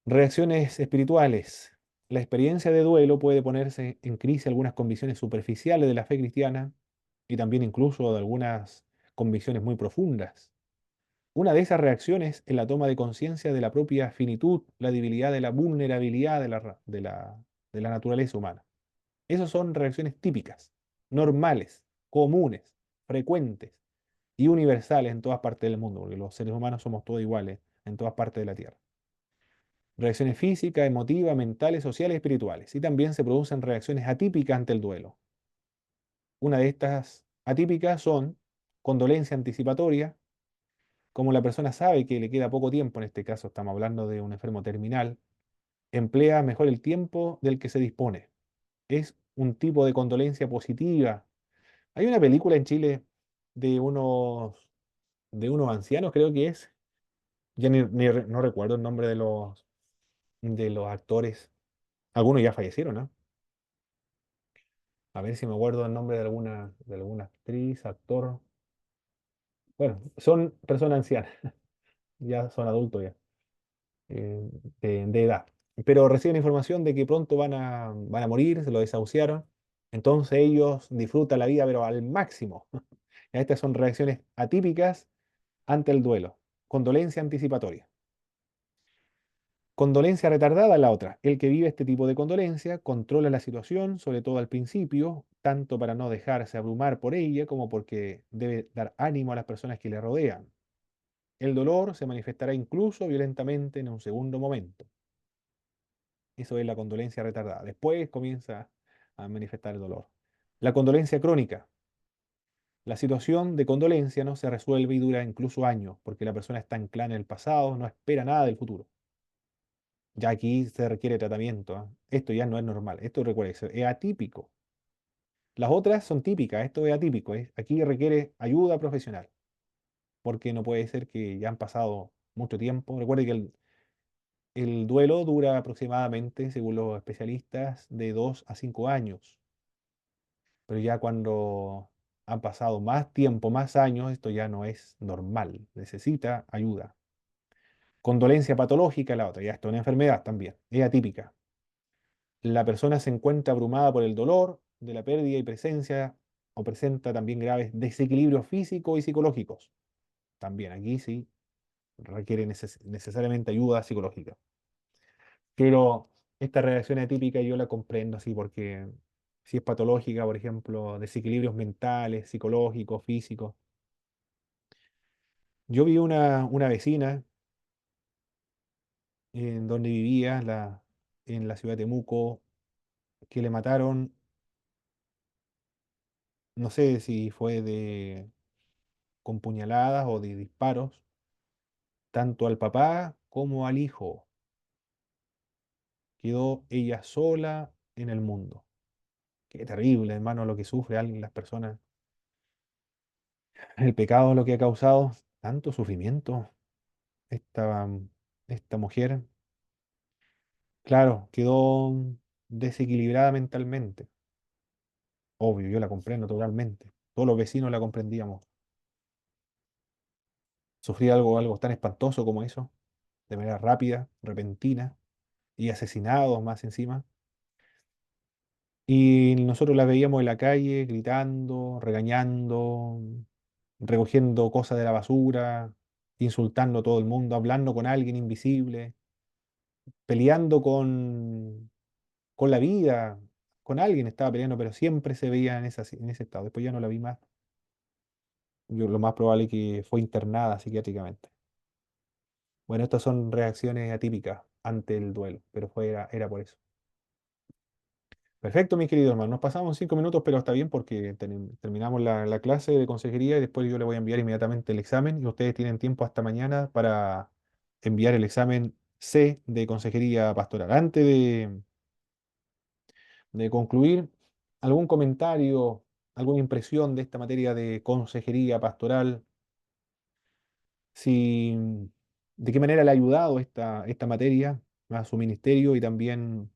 Reacciones espirituales. La experiencia de duelo puede ponerse en crisis algunas convicciones superficiales de la fe cristiana y también incluso de algunas convicciones muy profundas. Una de esas reacciones es la toma de conciencia de la propia finitud, la debilidad, de la vulnerabilidad de la naturaleza humana. Esas son reacciones típicas, normales, comunes, frecuentes y universales en todas partes del mundo, porque los seres humanos somos todos iguales en todas partes de la Tierra. Reacciones físicas, emotivas, mentales, sociales y espirituales. Y también se producen reacciones atípicas ante el duelo. Una de estas atípicas son condolencia anticipatoria, como la persona sabe que le queda poco tiempo, en este caso estamos hablando de un enfermo terminal, emplea mejor el tiempo del que se dispone. Es un tipo de condolencia positiva. Hay una película en Chile de de unos ancianos, creo que es, ya no recuerdo el nombre de los actores. Algunos ya fallecieron, ¿no? A ver si me acuerdo el nombre de alguna actriz, actor. Bueno, son personas ancianas, ya son adultos ya, eh, de edad. Pero reciben información de que pronto van a morir, se lo desahuciaron. Entonces ellos disfrutan la vida, pero al máximo. Estas son reacciones atípicas ante el duelo. Condolencia anticipatoria. Condolencia retardada la otra. El que vive este tipo de condolencia controla la situación, sobre todo al principio, tanto para no dejarse abrumar por ella como porque debe dar ánimo a las personas que le rodean. El dolor se manifestará incluso violentamente en un segundo momento. Eso es la condolencia retardada. Después comienza a manifestar el dolor. La condolencia crónica. La situación de condolencia no se resuelve y dura incluso años, porque la persona está anclada en el pasado, no espera nada del futuro. Ya aquí se requiere tratamiento, ¿ah? Esto ya no es normal. Esto recuerde, es atípico. Las otras son típicas, esto es atípico. Aquí requiere ayuda profesional, porque no puede ser que ya han pasado mucho tiempo. Recuerde que el duelo dura aproximadamente, según los especialistas, de 2 a 5 años. Pero ya cuando han pasado más tiempo, más años, esto ya no es normal. Necesita ayuda. Condolencia patológica, la otra, ya esto es una enfermedad también, es atípica. La persona se encuentra abrumada por el dolor de la pérdida y presencia o presenta también graves desequilibrios físicos y psicológicos. También aquí sí requiere necesariamente ayuda psicológica. Pero esta reacción atípica yo la comprendo así porque si es patológica, por ejemplo, desequilibrios mentales, psicológicos, físicos. Yo vi una vecina en donde vivía, en la ciudad de Temuco, que le mataron, no sé si fue con puñaladas o de disparos, tanto al papá como al hijo. Quedó ella sola en el mundo. Qué terrible, hermano, lo que sufre alguien, las personas. El pecado es lo que ha causado tanto sufrimiento. Esta, esta mujer, claro, quedó desequilibrada mentalmente. Obvio, yo la comprendo totalmente. Todos los vecinos la comprendíamos. Sufría algo tan espantoso como eso, de manera rápida, repentina, y asesinados más encima. Y nosotros la veíamos en la calle gritando, regañando, recogiendo cosas de la basura, insultando a todo el mundo, hablando con alguien invisible, peleando con la vida, con alguien estaba peleando, pero siempre se veía en ese estado. Después ya no la vi más. Yo, lo más probable es que fue internada psiquiátricamente. Bueno, estas son reacciones atípicas ante el duelo, pero era por eso. Perfecto, mi querido hermano. Nos pasamos 5 minutos, pero está bien porque terminamos la clase de consejería y después yo le voy a enviar inmediatamente el examen y ustedes tienen tiempo hasta mañana para enviar el examen C de consejería pastoral. Antes de concluir, ¿algún comentario, alguna impresión de esta materia de consejería pastoral? Si ¿De qué manera le ha ayudado esta materia a su ministerio y también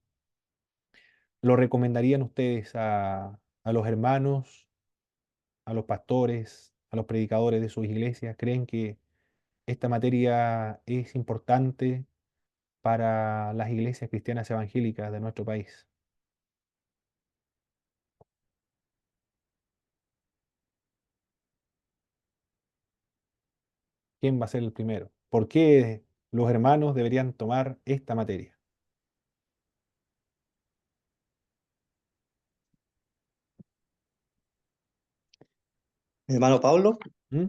lo recomendarían ustedes a los hermanos, a los pastores, a los predicadores de sus iglesias? ¿Creen que esta materia es importante para las iglesias cristianas evangélicas de nuestro país? ¿Quién va a ser el primero? ¿Por qué los hermanos deberían tomar esta materia? Mi hermano Pablo, ¿Mm?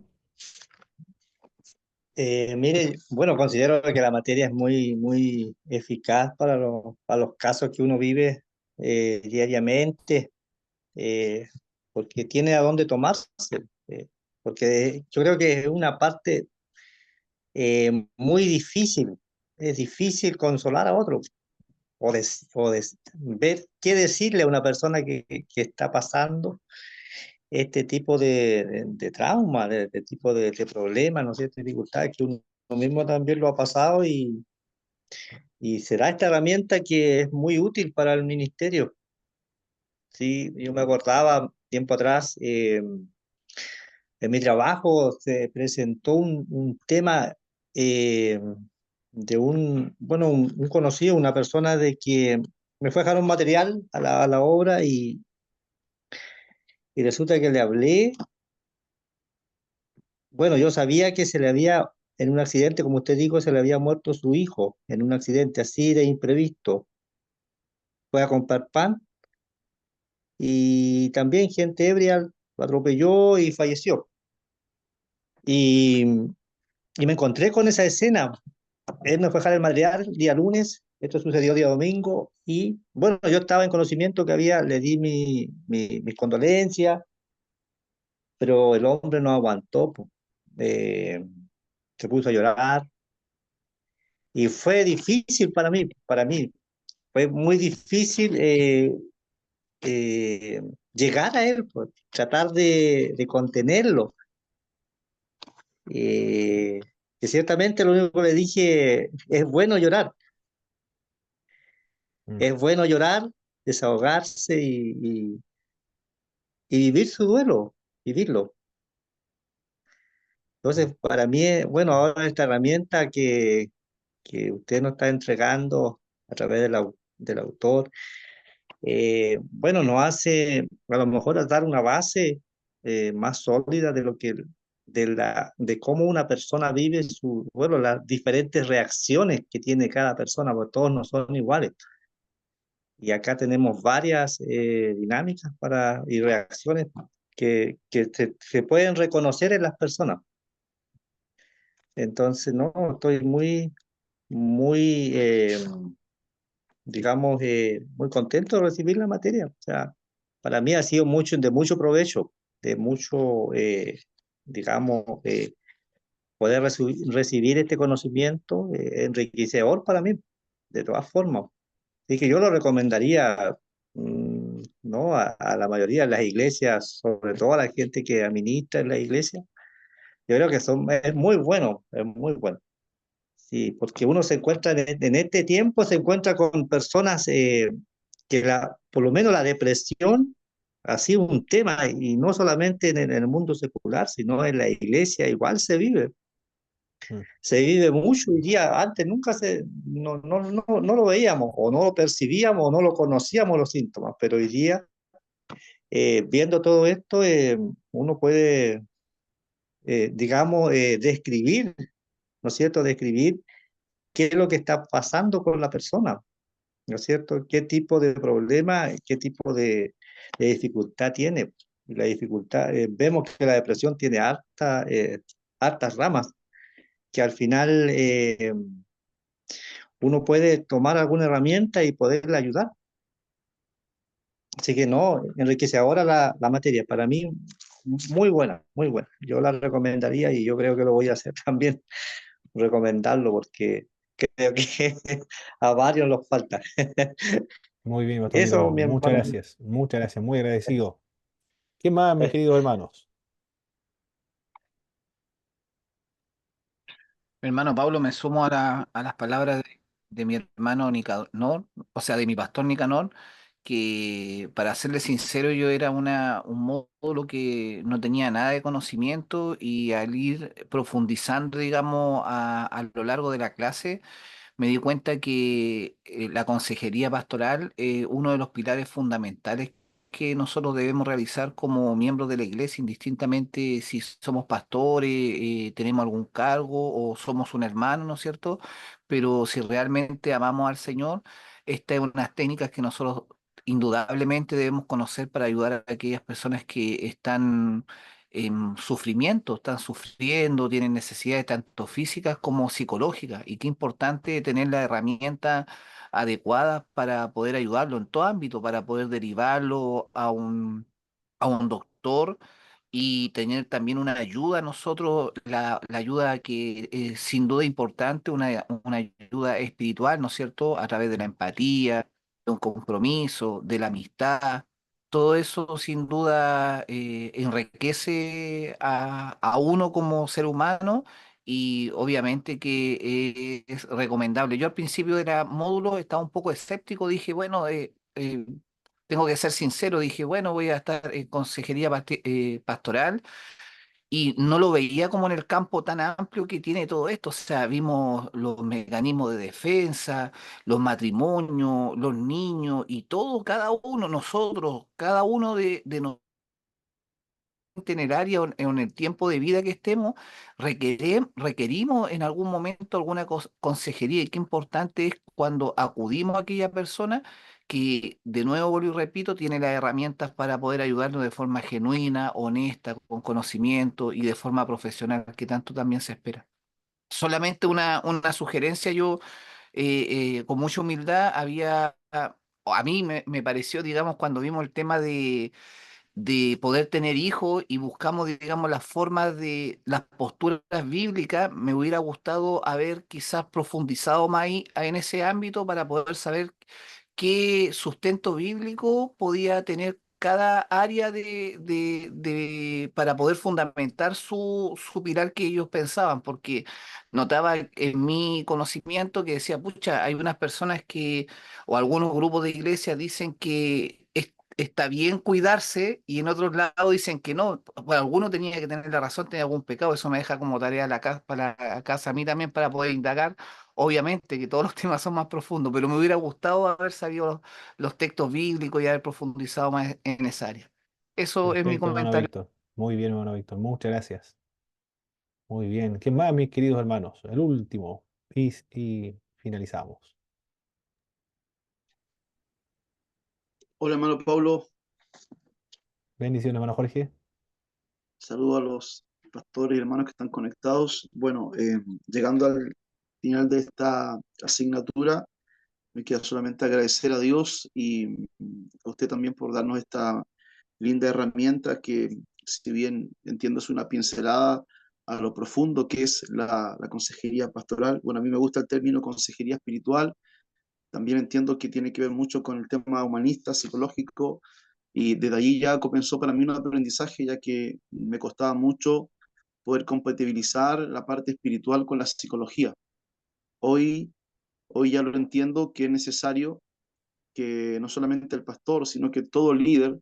mire, bueno, considero que la materia es muy eficaz para los casos que uno vive diariamente, eh, porque tiene a dónde tomarse, eh, porque yo creo que es una parte muy difícil, es difícil consolar a otro ver qué decirle a una persona que está pasando este tipo de trauma, de tipo de problemas, ¿no es cierto? Dificultades que uno mismo también lo ha pasado y será esta herramienta que es muy útil para el ministerio. Sí, yo me acordaba tiempo atrás, en mi trabajo se presentó un tema eh, de bueno, un conocido, una persona de que me fue a dejar un material a la obra y resulta que le hablé. Bueno, yo sabía que se le había, en un accidente, como usted dijo, se le había muerto su hijo, en un accidente así de imprevisto. Fue a comprar pan y también gente ebria lo atropelló y falleció. Y, y me encontré con esa escena. Él me fue a dejar el material día lunes, esto sucedió día domingo, y bueno, yo estaba en conocimiento que había, le di mis condolencias, pero el hombre no aguantó, po. Eh, Se puso a llorar, y fue difícil para mí, fue muy difícil eh, llegar a él, pues, tratar de contenerlo. Eh, que ciertamente lo único que le dije Mm, es bueno llorar, desahogarse y vivir su duelo, vivirlo. mm, Entonces, para mí, bueno, ahora esta herramienta que usted nos está entregando a través del autor, bueno, nos hace a lo mejor dar una base más sólida de lo que de cómo una persona vive su, bueno, las diferentes reacciones que tiene cada persona, porque todos no son iguales. Y acá tenemos varias dinámicas y reacciones que se pueden reconocer en las personas. Entonces, no, estoy muy, digamos, muy contento de recibir la materia. O sea, para mí ha sido de mucho provecho, de mucho, digamos, poder recibir este conocimiento enriquecedor para mí, de todas formas. Así que yo lo recomendaría, ¿no? A la mayoría de las iglesias, sobre todo a la gente que administra en la iglesia. Yo creo que es muy bueno, es muy bueno. Sí, porque uno se encuentra en este tiempo, se encuentra con personas que por lo menos la depresión ha sido un tema, y no solamente en el mundo secular, sino en la iglesia igual mm. se vive mucho hoy día. Antes nunca no lo veíamos, o no lo percibíamos, o no lo conocíamos los síntomas, pero hoy día, viendo todo esto, uno puede, digamos, describir, ¿no es cierto?, describir qué es lo que está pasando con la persona, ¿no es cierto? ¿Qué tipo de problema, qué tipo de dificultad tiene? Y la dificultad, vemos que la depresión tiene hartas ramas, que al final uno puede tomar alguna herramienta y poderle ayudar. Así que no, enriquece ahora la materia. Para mí, muy buena, muy buena. Yo la recomendaría y yo creo que lo voy a hacer también, recomendarlo, porque creo que a varios los falta. Muy bien, Pastor Eso, Miguel. mi hermano. Muchas gracias, muy agradecido. ¿Qué más, mis queridos hermanos? Hermano Pablo, me sumo a las palabras de mi hermano Nicanor, o sea, de mi pastor Nicanor, que para serle sincero yo era un módulo que no tenía nada de conocimiento y al ir profundizando, digamos, a lo largo de la clase, me di cuenta que la consejería pastoral es uno de los pilares fundamentales que nosotros debemos realizar como miembros de la iglesia, indistintamente si somos pastores, tenemos algún cargo o somos un hermano, ¿no es cierto? Pero si realmente amamos al Señor, esta es unas técnicas que nosotros indudablemente debemos conocer para ayudar a aquellas personas que están en sufrimiento, están sufriendo, tienen necesidades tanto físicas como psicológicas. Y qué importante tener la herramienta adecuada para poder ayudarlo en todo ámbito, para poder derivarlo a un doctor y tener también una ayuda a nosotros, la ayuda que es sin duda importante, una ayuda espiritual, ¿no es cierto? A través de la empatía, de un compromiso, de la amistad. Todo eso sin duda enriquece a uno como ser humano y obviamente que es recomendable. Yo al principio de la módulo estaba un poco escéptico, dije, bueno, tengo que ser sincero, dije, bueno, voy a estar en consejería pastoral y no lo veía como en el campo tan amplio que tiene todo esto. O sea, vimos los mecanismos de defensa, los matrimonios, los niños y todo, cada uno, nosotros, cada uno de nosotros en el área o en el tiempo de vida que estemos, requerimos en algún momento alguna consejería. Y qué importante es cuando acudimos a aquella persona que, de nuevo, vuelvo y repito, tiene las herramientas para poder ayudarnos de forma genuina, honesta, con conocimiento y de forma profesional, que tanto también se espera. Solamente una sugerencia, yo con mucha humildad o a mí me pareció, digamos, cuando vimos el tema de poder tener hijos y buscamos, digamos, las formas de las posturas bíblicas, me hubiera gustado haber quizás profundizado más ahí, en ese ámbito para poder saber qué sustento bíblico podía tener cada área para poder fundamentar su pilar que ellos pensaban, porque notaba en mi conocimiento que decía, pucha, hay unas personas que, o algunos grupos de iglesia dicen que está bien cuidarse y en otros lados dicen que no. Bueno, alguno tenía que tener la razón, tenía algún pecado, eso me deja como tarea para la casa a mí también para poder indagar. Obviamente que todos los temas son más profundos, pero me hubiera gustado haber sabido los textos bíblicos y haber profundizado más en esa área. Eso es mi Perfecto, hermano comentario. Víctor. Muy bien, hermano Víctor. Muchas gracias. Muy bien. ¿Qué más, mis queridos hermanos? El último. Y finalizamos. Hola, hermano Pablo. Bendiciones, hermano Jorge. Saludo a los pastores y hermanos que están conectados. Bueno, llegando al final de esta asignatura, me queda solamente agradecer a Dios y a usted también por darnos esta linda herramienta que, si bien entiendo es una pincelada a lo profundo que es la consejería pastoral. Bueno, a mí me gusta el término consejería espiritual. También entiendo que tiene que ver mucho con el tema humanista, psicológico. Y desde allí ya comenzó para mí un aprendizaje, ya que me costaba mucho poder compatibilizar la parte espiritual con la psicología. Hoy, hoy ya lo entiendo que es necesario que no solamente el pastor, sino que todo líder,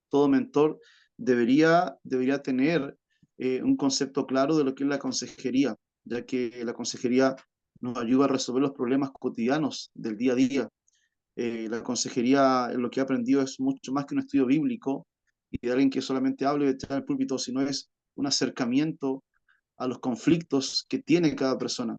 todo mentor debería tener un concepto claro de lo que es la consejería, ya que la consejería nos ayuda a resolver los problemas cotidianos del día a día. La consejería, lo que he aprendido es mucho más que un estudio bíblico y de alguien que solamente hable detrás del púlpito, sino es un acercamiento a los conflictos que tiene cada persona.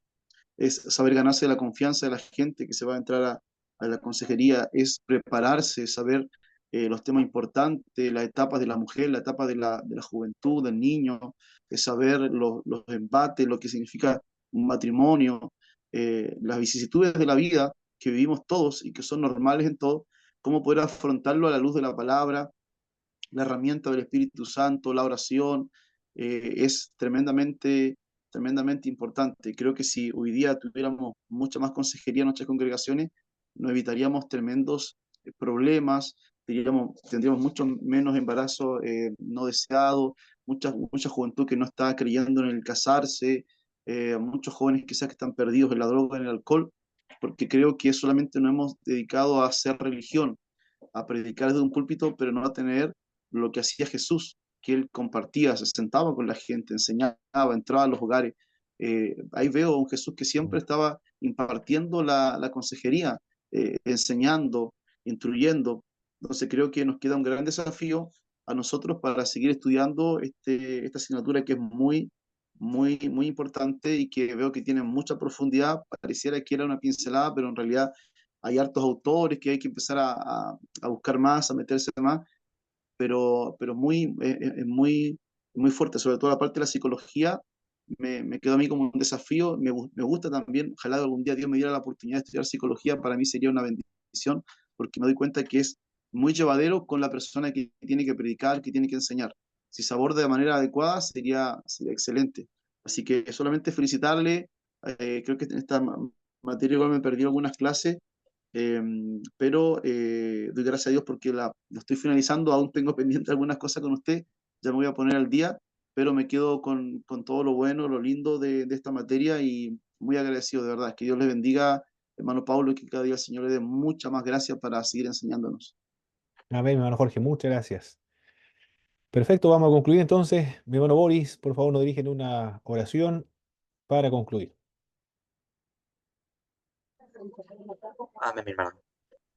Es saber ganarse la confianza de la gente que se va a entrar a la consejería, es prepararse, saber los temas importantes, las etapas de la mujer, la etapa de la juventud, del niño, es saber los embates, lo que significa un matrimonio, las vicisitudes de la vida que vivimos todos y que son normales en todo, cómo poder afrontarlo a la luz de la palabra, la herramienta del Espíritu Santo, la oración, es tremendamente importante. Creo que si hoy día tuviéramos mucha más consejería en nuestras congregaciones, nos evitaríamos tremendos problemas, tendríamos mucho menos embarazo no deseado, mucha juventud que no está creyendo en el casarse, a muchos jóvenes quizás que están perdidos en la droga, en el alcohol, porque creo que solamente nos hemos dedicado a hacer religión, a predicar desde un púlpito, pero no a tener lo que hacía Jesús, que él compartía, se sentaba con la gente, enseñaba, entraba a los hogares. Ahí veo a un Jesús que siempre estaba impartiendo la consejería, enseñando, instruyendo. Entonces creo que nos queda un gran desafío a nosotros para seguir estudiando esta asignatura que es muy importante y que veo que tiene mucha profundidad. Pareciera que era una pincelada, pero en realidad hay hartos autores que hay que empezar a buscar más, a meterse más, pero es muy fuerte, sobre todo la parte de la psicología. Me quedó a mí como un desafío, me gusta también, ojalá algún día Dios me diera la oportunidad de estudiar psicología, para mí sería una bendición, porque me doy cuenta que es muy llevadero con la persona que tiene que predicar, que tiene que enseñar. Si se aborda de manera adecuada, sería excelente. Así que solamente felicitarle, creo que en esta materia igual me perdí algunas clases, eh, pero doy gracias a Dios porque lo estoy finalizando, aún tengo pendiente algunas cosas con usted, ya me voy a poner al día, pero me quedo con todo lo bueno, lo lindo de esta materia y muy agradecido, de verdad. Que Dios le bendiga, hermano Pablo, y que cada día el Señor le dé muchas más gracias para seguir enseñándonos. Amén, mi hermano Jorge, muchas gracias. Perfecto, vamos a concluir entonces. Mi hermano Boris, por favor, nos dirigen una oración para concluir. Amén, mi hermano.